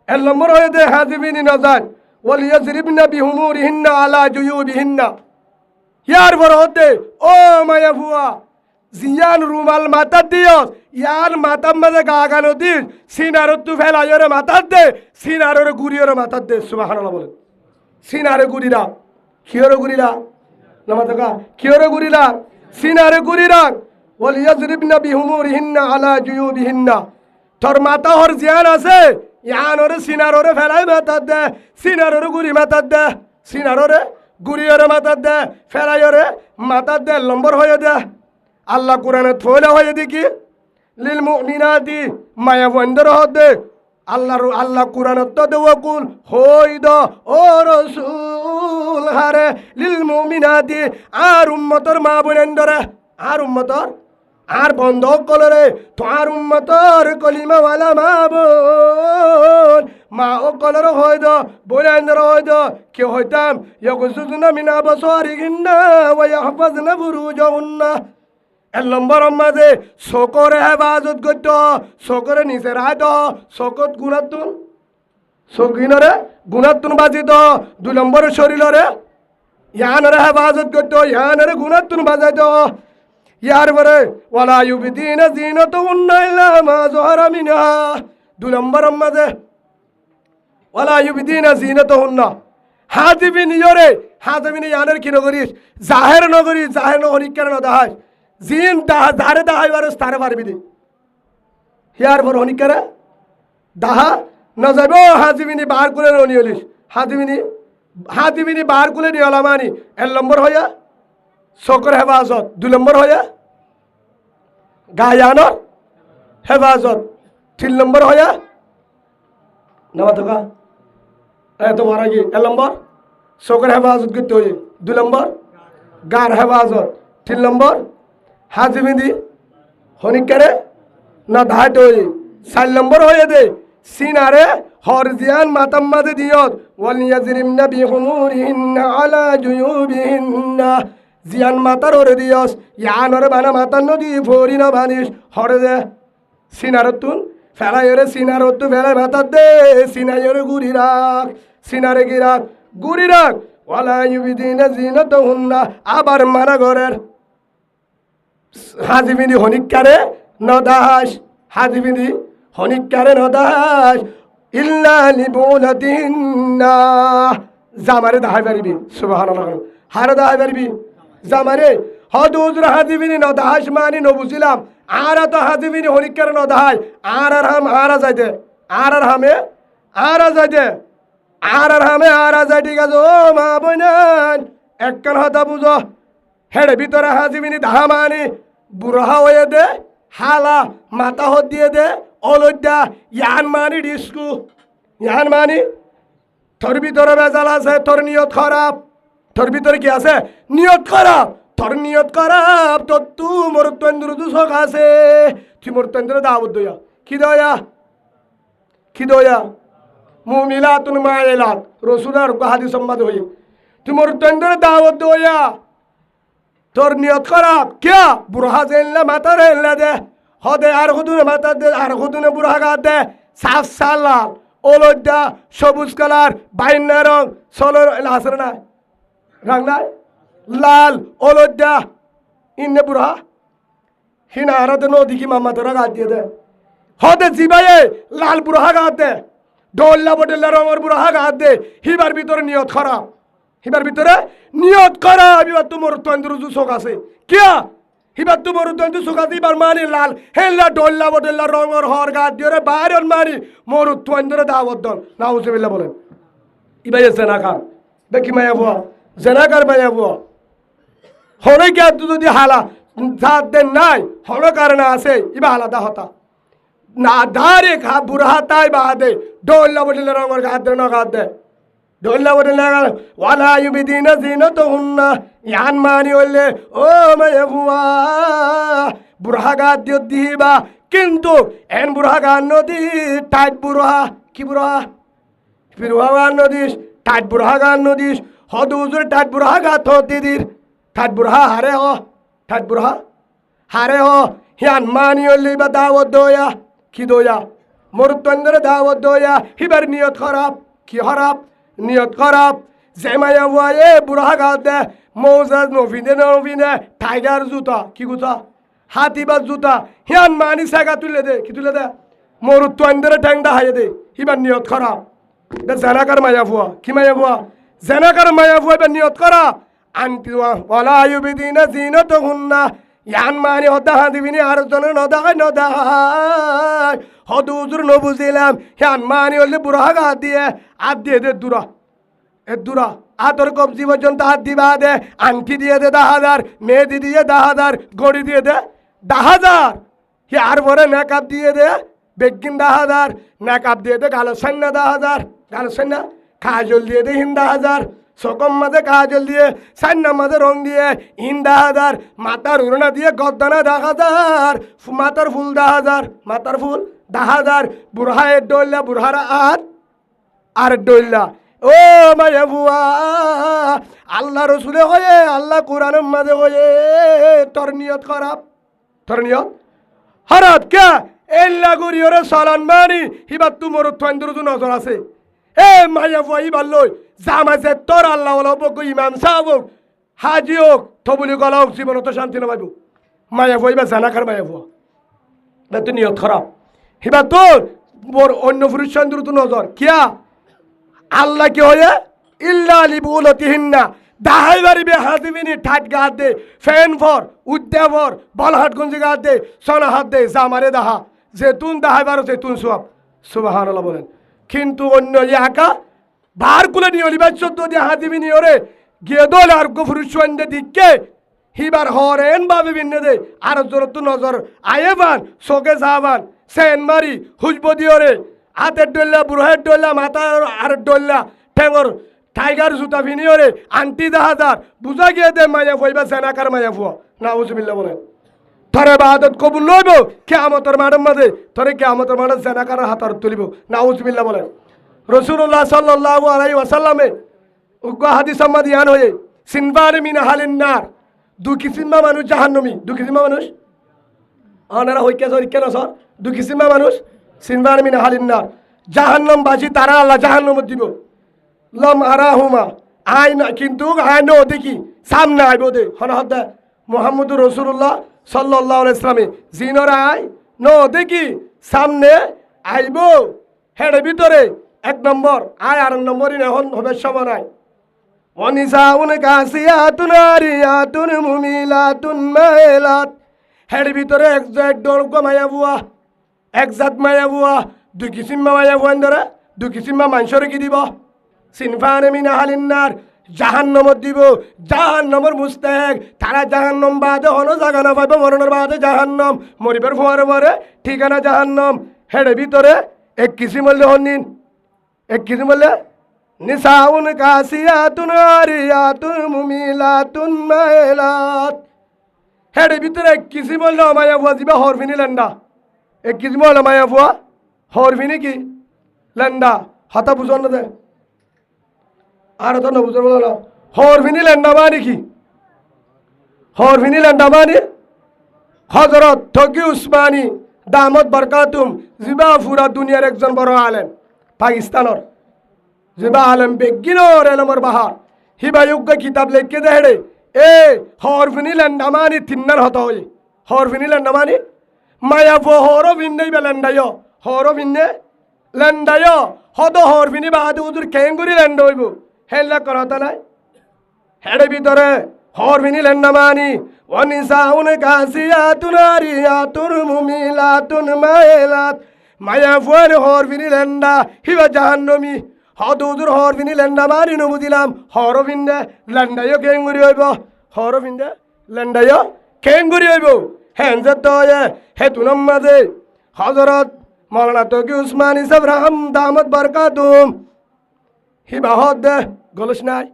[SPEAKER 1] এর নম্বর হয়ে দে হাজিবিনি নদাস ওয়ালিয়াজরিবনা বিহুমুরিহিন্না আলা জুয়ুবিহিন্না ইয়ার বড় হতে ও মায়া ভুয়া জিয়ান রুমাল মাথা দিও ইয়ার মাথার মাঝে গা গানো দিস সিনার তু ফেলাইরে মাথার দে সিনারের গুড়িয়ের মাথার দে সুবহানাল্লাহ বলেন সিনারে গুড়িরা কিয়রে গুড়িরা নামাতকা কিয়রে গুড়িরা সিনারে গুড়িরা ওয়ালিয়াজরিবনা বিহুমুরিহিন্না আলা জুয়ুবিহিন্না তোর মাথা হর জিয়ান আছে ইয়ান ওরে সিনারে ফেলাই মাথার দে সিনারের গুড়ি মাথার দে সিনারে গুড়িয়ের মাথার দে ফেলাইরে মাথার দে নম্বর হয়ে দে আল্লাহ কোরআনে থইলা হয়ে দেখি লিল মুমিনাতি মায়া বন্দর হদে আল্লাহ কোরআনত তো দেওয়াকুল হইদ ও রাসূল হারে লিল মুমিনাতি আর উম্মতর মা বোনেন্দরে আর উম্মতর আর বন্ধ কলরে তোমার উম্মতর কলিমা ওয়ালা মা বোন মা ও কলর হইদ বোনেন্দর হইদ কে হইতাম ইয়াগুসুনা মিন আবসারিহিন্না ওয়া ইয়াহফাজনা ফুরুজাহুন্না এর নম্বর মাঝে শকরে হেফাজত করত শকরে নিচে রায়ত শকত গুণাতুন শকিনরে গুণাতুন বাজিত 2 নম্বরের শরীরে ইয়ানরে হেফাজত করত ইয়ানরে গুণাতুন বাজাইত ইয়ার পরে ওয়ালা ইউবিদিনা জিনাতুহুন্না ইল্লা মা যাহারা মিনহা 2 নম্বরের মাঝে ওয়ালা ইউবিদিনা জিনাতুহুন্না হাজিবিন ইয়রে হাজিবিন ইয়ানের কি নগরিস জাহের নগরি কেন দাহাস জিন দাহা ধারে দাহাই বারস তারে পারবি দি হিয়ার বড় হনিকারা দাহা না যাইব হাজিবিনি বার করে নিয়লিস হাজিবিনি বার করে নিয়লা মানি এর নম্বর হইয়া শকর হেফাজত 2 নম্বর হইয়া গায়ানোর হেফাজত 3 নম্বর হইয়া নামা থাকা এত মারাগি 1 নম্বর শকর হেফাজত করতে হই 2 নম্বর গার হেফাজত 3 নম্বর হাজিবিনি হনিকারে না ধাইট হই 4 নম্বর হয়ে দে সিনারে হরজিয়ান মাতাম মাদে দিয়ত ওয়ালিয়াজরিমনা বিহুমুরিহিন্না আলা জুয়ুবিহিন্না জিয়ান মাতার ওরে দিয়স ইয়ানরে বানা মাতার নদী ফরি না বানিস হরে দে সিনারতুন ফেলাইরে সিনারতু ফেলাই মাতার দে সিনাইরে গুড়ি রাখ সিনারে গিরাক গুড়ি রাখ ওয়ালা ইউবিদিনা জিনাতুহুন্না আবার মারা ঘরের হাজিবিনি হনিকারে নদাস হাজিবিনি হনিকারে নদাস ইল্লা লিবুলাতিন্না জামারে দাহাই পারিবি সুবহানাল্লাহ হারে দাহাই পারিবি জামারে হদুজর হাজিবিনি নদাস মানি নবুছিলাম আর তো হাজিবিনি হনিকারে নদাই আর হাম আর যাইতে আর হামে আর যাইতে আর হামে আর যাই ঠিক আছে ও মা বইনান একখান হতা বুঝো হেড়ে ভিতরে হাজিবিনি দাহা মানি বুড়া হয়ে দে হালা মাথা হত দিয়ে দে অলদ্যা ইয়ান মানি ডিস্কু ইয়ান মানি তোর ভিতরে বেজাল আছে তোর নিয়ত খারাপ তোর ভিতরে কি আছে নিয়ত খারাপ তোর নিয়ত খারাপ তোর তু মরুত্বেন্দ্র দুশক আছে তুই মরুত্বেন্দ্র দাওয়াত দয়া কি দয়া মুমিলাতুন মাইলাত রাসূলের হাদিস সম্বাদ হই তুই মরুত্বেন্দ্র দাওয়াত দয়া তোর নিয়ত খারাপ क्या বুড়া জেনলা মাথা রেনলা দে হদে আর খুদুনে মাথা দে আর খুদুনে বুড়া গাত দে সাফ সালা অলদা সবুজ কালার বাইনা রং সলর লাসর না রং না লাল অলদা ইন্নে বুড়া হিনা আরাতে নদী কি মামা তোরা গাত দিয়ে দে হদে জিবায়ে লাল বুড়া গাত দে ডোল্লা বডেলা রঙের বুড়া গাত দে হিবার ভিতরে নিয়ত খারাপ হিবার ভিতরে নিয়ত করা এবার তোমার তন্দ্র চোখ আছে কিয়া হিবার তোমার তন্দ্র চোখ আছে এবার মানি লাল হেল্লা ডল্লা বডেল্লা রঙের হর গাছ দিয়ে বাইরের মানি মোর তন্দ্র দাওয়াত দল নাউজুবিল্লাহ বলেন ইবাই জেনাকার দেখি মায়া বুয়া জেনাকার মায়া বুয়া হরে কে যদি হালা জাত দেন নাই হর কারণে আছে ইবা আলাদা হতা না ধারে খা বুড়া তাই বাদে ডল্লা বডেল্লা রঙের গাছ দিয়ে না গাছ দে ডোল্লা বলে লাগা ওয়ালা ইউবিদিনা জিনাতুহুন্না ইয়ান মানি হইলে ও মায়া বুয়া বুড়া গাত দিও দিবা কিন্তু এন বুড়া গান নদী টাইট বুড়া কি বুড়া গান নদীস টাইট বুড়া গান নদীস হদুজুর টাইট বুড়া গাত দিদির টাইট বুড়া হারে ঠাট বুড়া হারে হ হিয়ান মানি হলি বা দাওয়াত দয়া কি দয়া মরুত্বন্দরে দাওয়াত দয়া হিবার নিয়ত খারাপ কি খারাপ নিয়ত খারাপ জেমায়া ওয়ায়ে বুড়া গাল দে মৌজাজ নভিনে টাইগার জুতা কি গুতা হাতিবাজ জুতা হিয়ান মানি সাগা তুলে দে কি তুলে দে মরুত্বন্দরে ঠ্যাং হাইয়ে দে হিবার নিয়ত খারাপ জেনাকার মায়া ফুয়া কি মায়া ফুয়া জেনাকার মায়া ফুয়া এবার নিয়ত করা আনতি ওয়ালা আয়ুবিদিনা জিনাতুহুন্না ইয়ান মানি হদা হাদিবিনি আর জন নদায় হদুজুর নবুজিলাম ইয়ান মানি হলে বুড়া হাত দিয়ে দে দুরা এ দুরা আতর কবজি পর্যন্ত হাত দিবা দে আংটি দিয়ে দে 10,000 মেহেদি দিয়ে 10,000 ঘড়ি দিয়ে দে 10,000 আর পরে মেকআপ দিয়ে দে বেগিন 10,000 মেকআপ দিয়ে দে গালো সান্না 10,000 গালো সান্না কাজল দিয়ে দে 10,000 সকম মাঝে কাজল দিয়ে সান্না মাঝে রং দিয়ে 10,000 মাথার উড়না দিয়ে গদ্দানা 10,000 মাথার ফুল 10,000 মাথার ফুল 10,000 বুড়হায় ডইলা বুড়হারা আর ডইলা ও মায়া বুয়া আল্লাহ রসুলে হয়ে আল্লাহ কোরআনের মাঝে হয়ে তোর নিয়ত খারাপ তোর নিয়ত খারাপ কে এল্লা গরিয়রে সালান মানি হিবার তুমর থন্দর নজর আছে এ মায়া বুয়া ইবার লই জামাজে তোর আল্লাহ বলব ইমাম সাহেব হোক হাজি হোক থবুলি গলা হোক জীবন তো শান্তি না পাইব মায়া বুয়া ইবার জানাকার মায়া বুয়া তুই নিয়ত খারাপ হিবার তোর মোর অন্য পুরুষ চন্দ্র তো নজর কিয়া আল্লাহ কি হয়ে ইল্লা লিবুলতিহিন্না দাহাই বাড়িবে হাজিবিনি ঠাট গাত দে ফ্যান ফর উদ্যাবর বলহাট গঞ্জি গাত দে সোনা হাত দে জামারে দাহা যেতুন দাহাই বারো যেতুন সব সুবহানাল্লাহ বলেন কিন্তু অন্য একা বার কুলে নিয়ে অলিবার চোদ্দ দিয়ে হাজিবিনি ওরে গিয়ে দোলে আর গফুরুষন্দে দিককে হিবার হরেন বাবে বিন্নে দে আর জোরত নজর আয়েবান সোকে যাবান সেন মারি হুজবদি ওরে হাতের ডল্লা বুড়হের ডল্লা মাথার আর ডল্লা ঠেঙর টাইগার জুতা ফিনিওরে আন্টি 10,000 বুঝা গিয়ে দে মায়া ফুয়া সেনাকার মায়া ফুয়া নাউজুবিল্লাহ বলেন থরে বাদত কবুল লইব কিয়ামতের মাঠের মাঝে থরে কিয়ামতের মাঠে সেনাকার হাতার তুলিব নাউজুবিল্লাহ বলেন রাসূলুল্লাহ সাল্লাল্লাহু আলাইহি ওয়াসাল্লামে উগ্র হাদিস সম্মাদিয়ান হয়ে সিনবান মিন হালিন নার দু কিসিমা মানুষ জাহান্নামী দু কিসিমা মানুষ আনারা হইকে সরি কেন স্যার দু কিসিমা মানুষ সিনবান মিন হালিন নার জাহান্নাম বাজি তারা আল্লাহ জাহান্নাম দিব লম আরাহুমা আই না কিন্তু আই নো দেখি সামনে আইব দে হনহদ মুহাম্মদুর রাসূলুল্লাহ সাল্লাল্লাহু আলাইহি ওয়াসাল্লামে জিনর আই নো দেখি সামনে আইব হেডে ভিতরে এক নম্বর আয় আর নম্বরই এখন হবে সমান ওয়ানিসাউন কাসিয়াতুন আরিয়াতুন মুমিলাতুন মাইলাত হেডে ভিতরে এক ডল মায়া বুয়া এক জাত মায়া বুয়া দুই কিসিম মায়া বুয়া ধরে দুই কিসিম মানুষের কি দিব সিনফান মিন আহলিন্নার জাহান্নামত দিব জাহান্নামর মুস্তাক তারা জাহান্নাম বাদে হনো জাগানা পাইব মরণের বাদে জাহান্নাম মরিবার ফোয়ারে পরে ঠিকানা জাহান্নাম হেডে ভিতরে এক কিসিম হলে হনিন এক কিসিম হলে নিসাউন কাসিয়াতুন আরিয়াতুন মুমিলাতুন মাইলাত হেডে ভিতরে এক কিসিম হলে মায়া বুয়া দিবা হরফিনি লেন্ডা এক কিসিম হলে মায়া বুয়া হরফিনি কি লেন্ডা হাতা বুঝন না দে আর তো না বুঝর বলো হরফিনি লেন্ডা মানে কি হরফিনি লেন্ডা মানে হযরত তকি উসমানী দামত বরকাতুম জিবা পুরা দুনিয়ার একজন বড় আলেম পাকিস্তানের জিবা আলেম বেগিনোর এলমর বাহার হিবা যোগ্য কিতাব লিখে দেড়ে এ হরফিনি লেন্ডা মানে তিন্নার হতো হই হরফিনি লেন্ডা মানে মায়া ফো হরো ভিন্নে বেলেন্ডায়ো হরো ভিন্নে লেন্ডায়ো হদ হরফিনি বাদে উদুর কেঙ্গুরি লেন্ড হইব হেল্লা কথা নাই হেডে ভিতরে হরফিনি লেন্ডা মানি ওয়ানিসাউন কাসিয়াতুন আরিয়াতুন মুমিলাতুন মাইলাত মায়া ফুয়ার হরফিনি লেন্ডা হিবা জাহান্নামী হদুদুর হরফিনি লেন্ডা মানি নবুদিলাম হরফিন্দে লেন্ডায়ো কেঙ্গুরি হইব হরফিন্দে লেন্ডায়ো কেঙ্গুরি হইব হেনজে তো হে তুনম মাঝে হযরত মাওলানা তকি উসমানী সাহেব রাহম দামত বরকাতুম হিবা হদ দে গলস নাই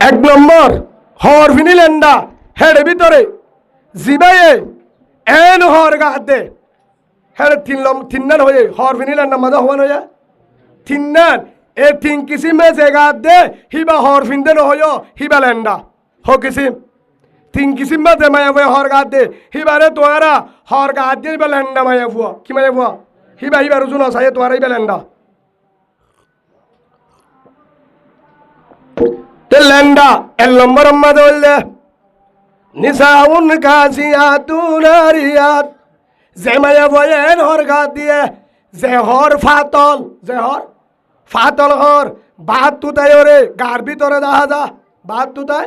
[SPEAKER 1] এক নম্বর হরফিনি লেন্ডা হেডে ভিতরে জিবায়ে এন হর গাতে হেডে তিন্নার হয়ে হরফিনি লেন্ডা মাঝে হওয়ান হয়ে তিন্নার এ তিন কিসিমে জায়গা দে হিবা হর ফিন্দে নহয় হিবা লেন্ডা হ কিসিম তিন কিসিম বাদে মায়া ফুয়া হর গাদ দে হিবারে তোয়ারা হর গাদ দিয়ে হিবা লেন্ডা মায়া ফুয়া কি মায়া ফুয়া হিবা হিবা রুজুন আসায় তোয়ারা হিবা লেন্ডা তে লেন্ডা এল নম্বর আম্মা দৌলে নিসাউন কাসিয়াতুন আরিয়াত যে মায়া বয়েন হর গাদ দিয়ে যে হর ফাতল হর বাদ তুতাই ওরে গার ভিতরে দেখা যা বাদ তুতাই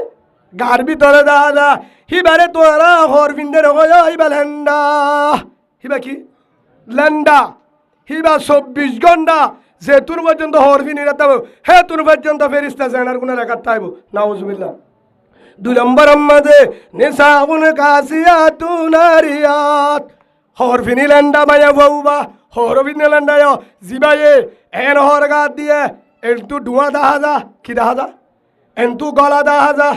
[SPEAKER 1] গার ভিতরে দেখা যা হিবারে তোরা হর বিন্দের হয়ে হিবা লেন্ডা হিবা কি লেন্ডা হিবা 24 ঘন্টা যে তুর পর্যন্ত হর বিনি রাখতে হে তুর পর্যন্ত ফেরিস্তা জানার গুণে রাখার তাইব নাউজুবিল্লাহ 2 নম্বর আম্মাদে নিসাউন কাসিয়াতুন আরিয়াত হর বিনি লেন্ডা মায়া বউবা হর বিনি লেন্ডা জিবায়ে এন হর গাদ দিয়ে এন্তু ডুয়া দেখা যা কি দেখা যা এন্তু গলা দেখা যা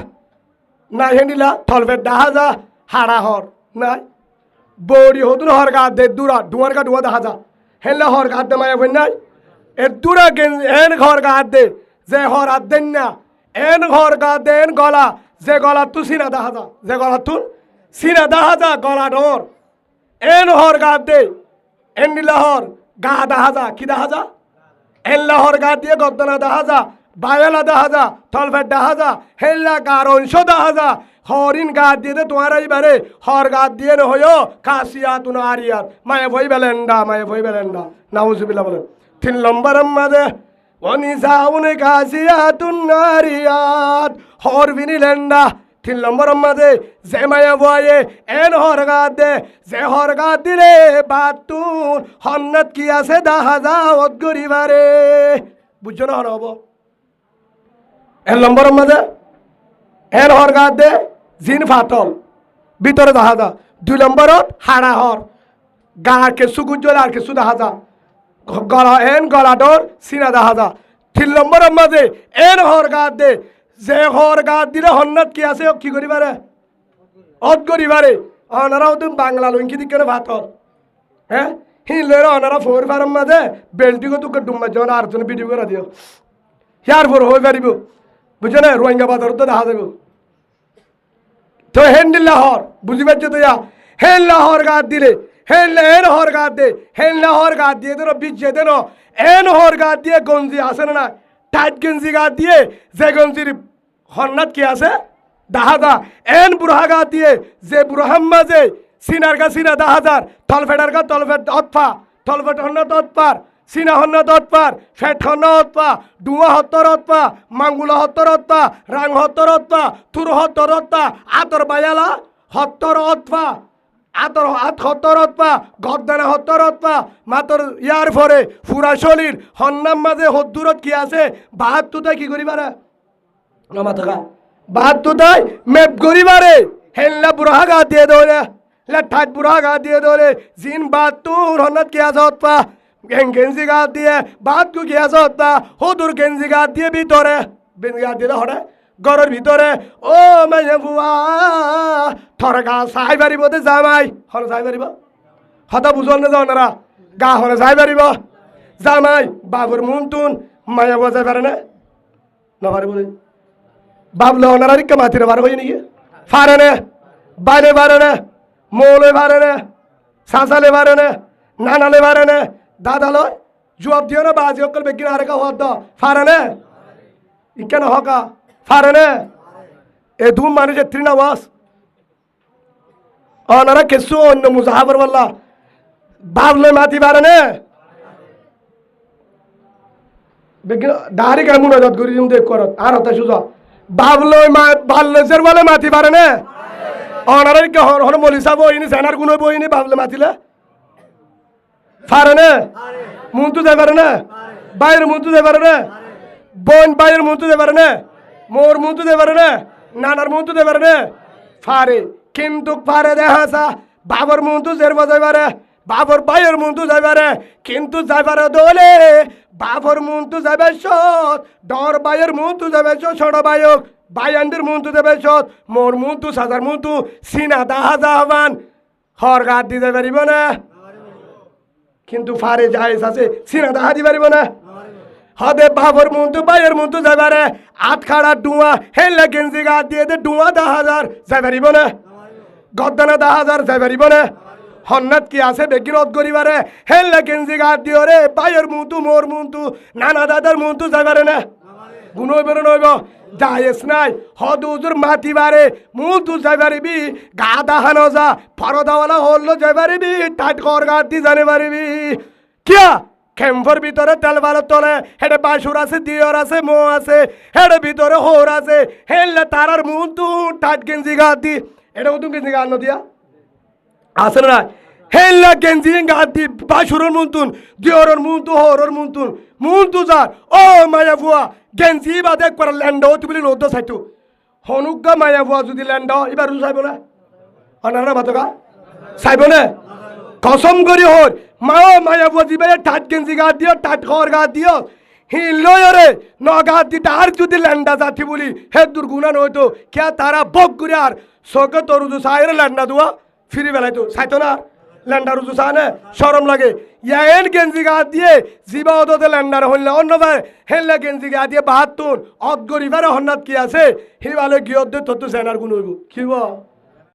[SPEAKER 1] না হেনিলা থলফের দেখা যা হাড়া হর নাই বড়ি হতুন হর গাদ দে দুরা ডুয়ার গা ডুয়া দেখা যা হেনলা হর গাদ দে মায়া বই নাই এর দুরা এন হর গাদ দে যে হর আদ দেন না এন হর গাদ দে এন গলা যে গলা তু সিনা দেখা যা যে গলা তুন সিনা দেখা যা গলা ডর এন হর গাদ দে এন নীলা হর গা দেখা যা কি দেখা যা এন লাহর গা দিয়ে গদ্দনা দেখা যা বায়লা দেখা যা থলফেট দেখা যা হেল্লা গার অংশ দেখা যা হরিণ গা দিয়ে তোমার এইবারে হর গা দিয়ে নহয় কাসিয়াতুন আরিয়াত মায়ে ভই বেলেন্ডা নাউজুবিল্লাহ বলেন 3 নম্বর আম্মাদে ওয়ানিসাউন কাসিয়াতুন আরিয়াত হর বিনি লেন্ডা 3 নম্বর আম্মাদে যে মায়া বয়ে এন হর গা দে যে হর গা দিলে বাতুন হন্নত কি আছে দেখা যা অত গরিবারে বুঝছো না হব 1 নম্বর আম্মাদে এন হর গা দে জিন ফাতল ভিতরে দেখা যা 2 নম্বরত হাড়া হর গা কেসু গুজল আর কেসু দেখা যা গলা এন গলা ডর সিনা দেখা যা 3 নম্বর আম্মাদে এন হর গা দে যে হর গাদ দিলে হন্নত কি আছে কি করিবারে অত করিবারে অনারাও তুমি বাংলা লঙ্কি দিকে ভাত হ্যাঁ হিলের অনারা ফোর ফার্ম মাঝে বেল্টিকে তোকে ডুম্বা জন আর জন ভিডিও করে দিও ইয়ার ফোর হয়ে পারিব বুঝছো না রোহিঙ্গা বাজার তো দেখা যাবে তো হেন্ডিল্লা হর বুঝি পারছো তো হেল্লা হর গাদ দিলে হেল্লা এন হর গাদ দে হেল্লা হর গাদ দিয়ে দেন বিজে দেন এন হর গাদ দিয়ে গঞ্জি আসে না টাইট গেঞ্জি গা দিয়ে যে গঞ্জির হন্নাত কি আছে দেখা যা এন বুড়া গা দিয়ে যে বুড়াহাম মাঝে সিনার গা সিনা 10,000 থলফেটার গা থলফেট অতফা থলফেট হন্নাত অতপার সিনা হন্নাত অতপার ফেট হন্না অতপা ডুয়া হত্তর অতপা মাঙ্গুলা হত্তর অতপা রাং হত্তর অতপা তুর হত্তর অতপা আতর বায়ালা হত্তর অতপা আতর হাত হত্তর অতপা গদ্দানা হত্তর অতপা মাতর ইয়ার ফরে ফুরা শরীর হন্নাম মাঝে হদ্দুরত কি আছে বাহাত্তুতাই কি করিবারে নমাতকা বাহাত্তুতাই মেপ করিবারে হেল্লা বুড়া গা দিয়ে দৌড়ে লাঠাত বুড়া গা দিয়ে দৌড়ে জিন বাহাত্তুর হন্নাত কি আছে অতপা গেঞ্জি গা দিয়ে বাহাত্তু কি আছে অতপা হদুর গেঞ্জি গা দিয়ে ভিতরে বেঞ্জি গা দিয়ে হরে ঘরের ভিতরে ও মাইয়া বুয়া থর গা চাই পারিব দে জামাই হর চাই পারিব হতা বুঝল না যাওনারা গা হরে চাই পারিব জামাই বাবুর মুন তুন মায়া বুয়া যাই পারে না নপারিব বাবলে ওনারা রিক্কা মাতিরে বার হই নাকি পারে না বাইরে পারে না মৌলে পারে না সাঁচালে পারে না নানালে পারে না দাদালয় জবাব দিও না বাজি অকল বেগিন আরেকা হদ পারে না ইকেন হকা পারে না এ ধুম মানুষের তৃণাবাস অনারা কেসু অন্য মুজাহাবর বললা বাবলে মাতি পারে না দাঁড়ি কেমন যত করি দেখ করত আর হতে সুযোগ বাবলে বাল্লের বলে মাতি পারে না অনারা হর মলিসা বইনি সেনার গুণ বইনি বাবলে মাতিলে পারে না মুন্তু যাই পারে না বাইরের মুন্তু যাই পারে না বোন বাইরের মুন্তু যাই পারে না মোর মুন্তু যাই পারে না নানার মুন্তু যাই পারে না পারে কিন্তু পারে দেখা বাবর মুন্তু জের যাই পারে বাবর বাইয়ের মুন্তু যাই পারে কিন্তু যাই পারে দোলে বাবর মুন্তু যাবে সৎ ডর বাইয়ের মুন্তু যাবে ছোট বায়ক বাইয়ান্দের মুন্তু যাবে সৎ মোর মুন্তু সাজার মুন্তু সিনা দাহা যাহবান হর গাত দিতে পারিব না কিন্তু ফারে যাইস আছে সিনা দাহা দি পারিব না হদে বাবর মুন্তু বাইয়ের মুন্তু যাবারে আট খাড়া ডুয়া হেললে গেঞ্জি গা দিয়ে দে ডুয়া 10,000 যাইবারিব না গদ্দানা 10,000 যাইবারিব না হন্নাত কি আছে বেগিরত করিবারে হেললে গেঞ্জি গা দিও রে বাইয়ের মুন্তু মোর মুন্তু নানা দাদার মুন্তু যাইবারে না গুনইবরে নইব যাইস নাই হদ উজুর মাতিবারে মুন্তু যাইবারিবি গা দাহানো যা ফরদাওয়ালা হল্লো যাইবারিবি টাইট কর গা দি জানে পারিবি কিয়া খেম্পর ভিতরে তেল ভালো তোলে হেডে বাসুর আছে দিয়র আছে মো আছে হেডে ভিতরে হোর আছে হেললে তারার মুন্তু টাইট গেঞ্জি গা দি এটা মতো গেঞ্জি গা নদিয়া আছে না হেললে গেঞ্জি গা দি বাসুরের মুন্তুন দিয়রের মুন্তু হোরের মুন্তুন মুন্তু যার ও মায়া ফুয়া গেঞ্জি বাদে একবার ল্যান্ড হতে বলি নদ্য চাইতো হনুকা মায়া ফুয়া যদি ল্যান্ড এবার চাইব না অনারা ভাতকা চাইব না কসম করি হর মা মায়া ফুয়া দিবে টাট গেঞ্জি গা দিও টাট খর গা দিও হিলরে নগা দিটা আর যদি ল্যান্ডা যাচ্ছি বলি হে দুর্গুণা নয়তো কে তারা বক করে আর চোখে তরুজু চাইরে ল্যান্ডা দুয়া ফিরি বেলাইতো চাইতো না ল্যান্ডার উজু চানে সরম লাগে ইয়ান গেঞ্জি গা দিয়ে জিবা অদতে ল্যান্ডার হইলে অন্য ভাই হেললে গেঞ্জি গা দিয়ে বাহাত্তুন অদ গরিবারে হন্নাত কি আছে হি ভালো গিয়ে অদ্দে তত্ত্ব সেনার গুণ হইব কি